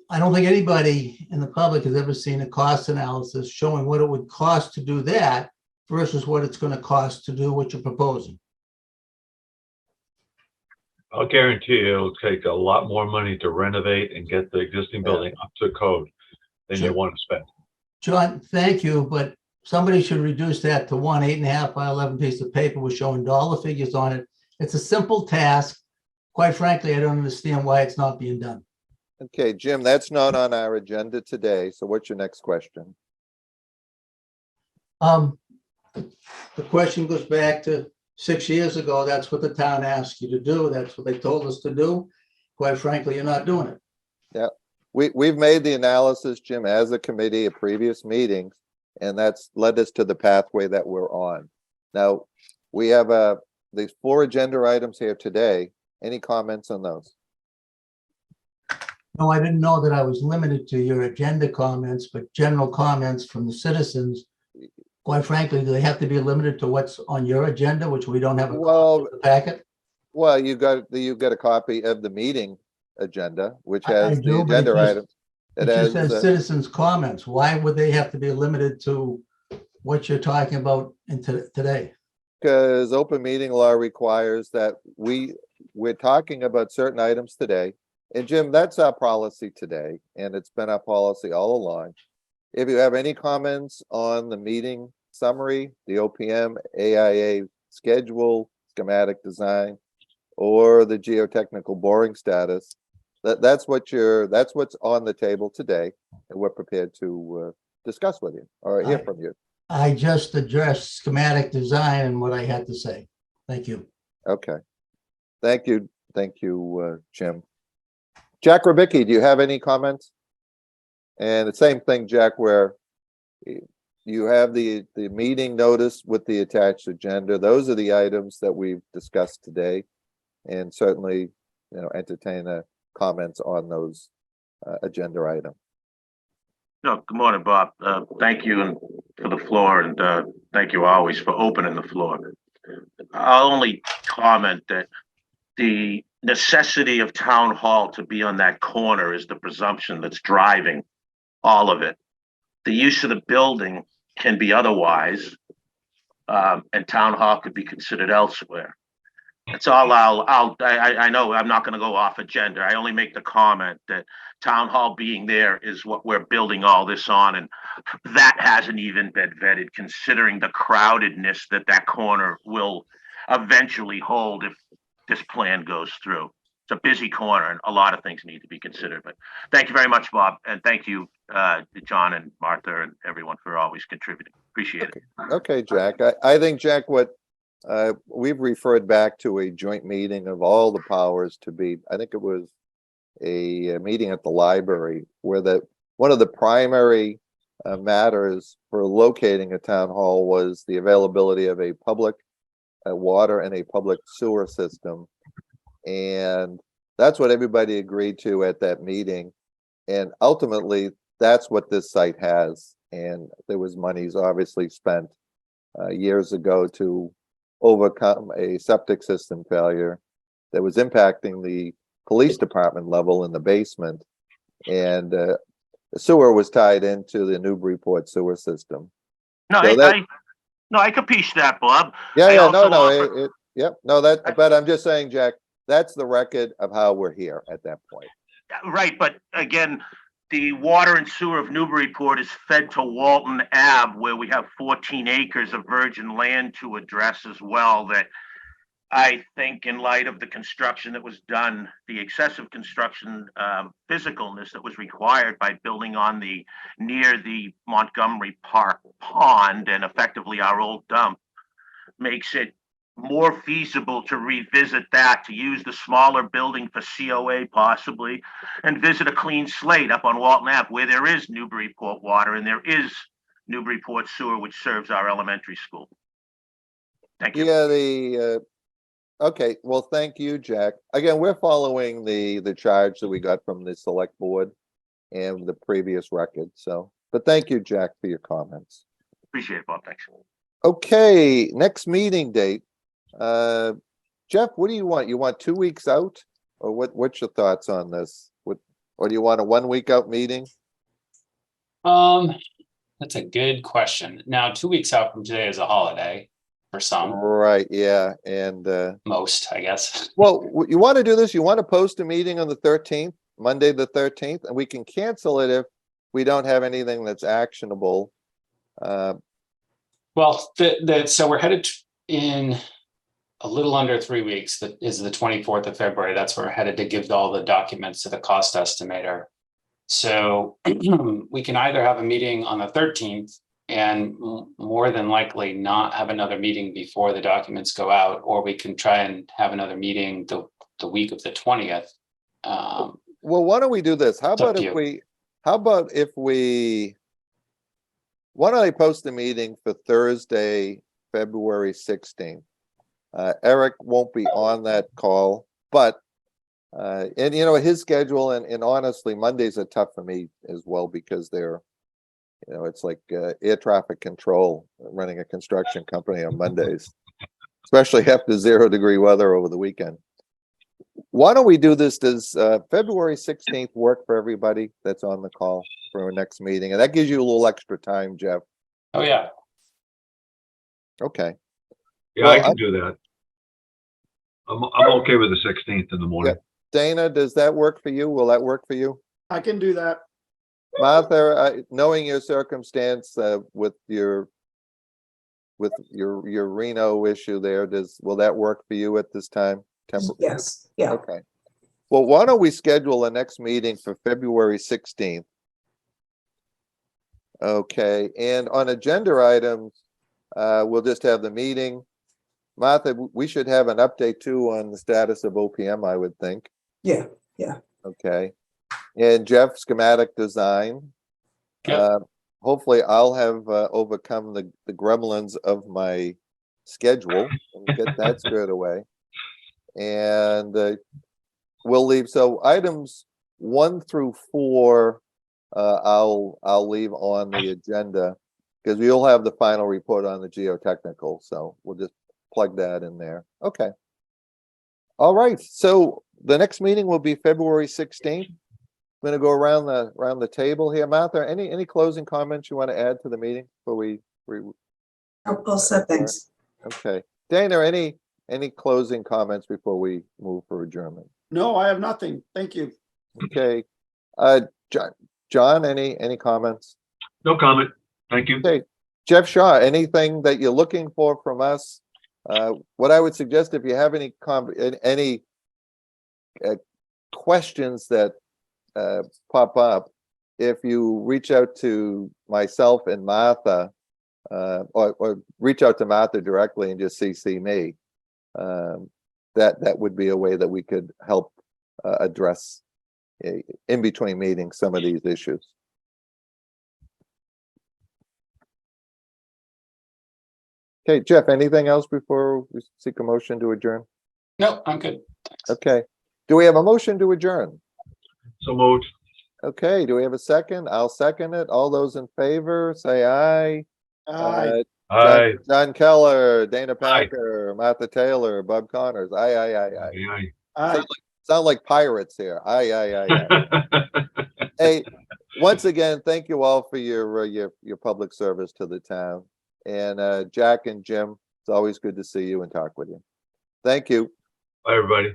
I don't think anybody in the public has ever seen a cost analysis showing what it would cost to do that versus what it's going to cost to do what you're proposing. I'll guarantee you it'll take a lot more money to renovate and get the existing building up to code than you Sure. want to spend. John, thank you, but somebody should reduce that to 8.5 by 11 piece of paper with showing dollar figures on it. It's a simple task. Quite frankly, I don't understand why it's not being done. Okay, Jim, that's not on our agenda today. So what's your next question? The question goes back to 6 years ago. That's what the town asked you to do. That's what they told us to do. Quite frankly, you're not doing it. Yeah, we've made the analysis, Jim, as a committee at previous meetings, and that's led us to the pathway that we're on. Now, we have these 4 agenda items here today. Any comments on those? No, I didn't know that I was limited to your agenda comments, but general comments from the citizens. Quite frankly, do they have to be limited to what's on your agenda, which we don't have a copy of the packet? Well, you got a copy of the meeting agenda, which I has do, the but it agenda just- items. It just says citizens' comments. Why would they have to be limited to what you're talking about today? Because open meeting law requires that we're talking about certain items today. And Jim, that's our policy today, and it's been our policy all along. If you have any comments on the meeting summary, the OPM, AIA schedule, schematic design, or the geotechnical boring status, that's what's on the table today, and we're prepared to discuss with you or hear from you. I just addressed schematic design and what I had to say. Thank you. Okay. Thank you, Jim. Jack Rubicki, do you have any comments? And the same thing, Jack, where you have the meeting notice with the attached agenda. Those are the items that we've discussed today, and certainly, entertain comments on those agenda items. No, good morning, Bob. Thank you for the floor, and thank you always for opening the floor. I'll only comment that the necessity of town hall to be on that corner is the presumption that's driving all of it. The use of the building can be otherwise, and town hall could be considered elsewhere. That's all I know I'm not going to go off agenda. I only make the comment that town hall being there is what we're building all this on, and that hasn't even been vetted, considering the crowdedness that corner will eventually hold if this plan goes through. It's a busy corner, and a lot of things need to be considered. But thank you very much, Bob, and thank you, John and Martha and everyone for always contributing. Appreciate it. Okay, Jack. I think, Jack, what we've referred back to a joint meeting of all the powers to be. I think it was a meeting at the library where one of the primary matters for locating a town hall was the availability of a public water and a public sewer system. And that's what everybody agreed to at that meeting. And ultimately, that's what this site has. And there was monies obviously spent years ago to overcome a septic system failure that was impacting the police department level in the basement. And the sewer was tied into the Newburyport sewer system. No, So I capiche that, Bob. Yeah, I yeah, no, also no, offer- yep, no, but I'm just saying, Jack, that's the record of how we're here at that point. Right, but again, the water and sewer of Newburyport is fed to Walton Ave, where we have 14 acres of virgin land to address as well. That I think, in light of the construction that was done, the excessive construction physicalness that was required by building on near the Montgomery Park pond and effectively our old dump, makes it more feasible to revisit that, to use the smaller building for COA possibly, and visit a clean slate up on Walton Ave where there is Newburyport water and there is Newburyport sewer, which serves our elementary school. Thank you. Yeah, okay, well, thank you, Jack. Again, we're following the charge that we got from the select board and the previous record, so, but thank you, Jack, for your comments. Appreciate it, Bob. Thanks. Okay, next meeting date. Jeff, what do you want? You want 2 weeks out? Or what's your thoughts on this? Or do you want a 1 week out meeting? That's a good question. Now, 2 weeks out from today is a holiday for some, Right, yeah, and most, I guess. well, you want to do this, you want to post a meeting on the 13th, Monday, the 13th, and we can cancel it if we don't have anything that's actionable. Well, so we're headed in a little under 3 weeks. That is the 24th of February. That's where we're headed to give all the documents to the cost estimator. So we can either have a meeting on the 13th and more than likely not have another meeting before the documents go out, or we can try and have another meeting the week of the 20th. Well, why don't we do this? How It's up about to if we why don't I post the meeting for Thursday, February 16th? Eric won't be on that call, but and you know, his schedule and honestly, Mondays are tough for me as well because they're, you know, it's like air traffic control running a construction company on Mondays, especially after 0-degree weather over the weekend. Why don't we do this? Does February 16th work for everybody that's on the call for our next meeting? And that gives you a little extra time, Jeff. Oh, yeah. Okay. Yeah, Well, I can do that. I'm okay with the 16th in the morning. Dana, does that work for you? Will that work for you? I can do that. Martha, knowing your circumstance with your Reno issue there, will that work for you at this time? Yes, yeah. Okay. Well, why don't we schedule the next meeting for February 16th? Okay, and on agenda items, we'll just have the meeting. Martha, we should have an update too on the status of OPM, I would think. Yeah. Okay. And Jeff, schematic design. Yep. Hopefully I'll have overcome the gremlins of my schedule and get that squared away. And we'll leave. So items 1 through 4, I'll leave on the agenda because we'll have the final report on the geotechnical. So we'll just plug that in there. Okay. All right. So the next meeting will be February 16th. I'm going to go around the table here. Martha, any closing comments you want to add to the meeting before we All set, thanks. Okay. Dana, any closing comments before we move for adjournment? No, I have nothing. Thank you. Okay. John, any comments? No comment. Thank you. Okay. Jeff Shaw, anything that you're looking for from us? What I would suggest, if you have any questions that pop up, if you reach out to myself and Martha, or reach out to Martha directly and just CC me. That would be a way that we could help address in between meetings some of these issues. Okay, Jeff, anything else before we seek a motion to adjourn? No, I'm good. Thanks. Okay. Do we have a motion to adjourn? So moved. Okay, do we have a second? I'll second it. All those in favor, say aye. Aye. Aye. John Keller, Dana Aye. Packer, Martha Taylor, Bob Connors. Aye, aye, aye, aye. Aye. Aye. Sound like pirates here. Aye, aye, aye, aye. Hey, once again, thank you all for your public service to the town. And Jack and Jim, it's always good to see you and talk with you. Thank you. Bye, everybody.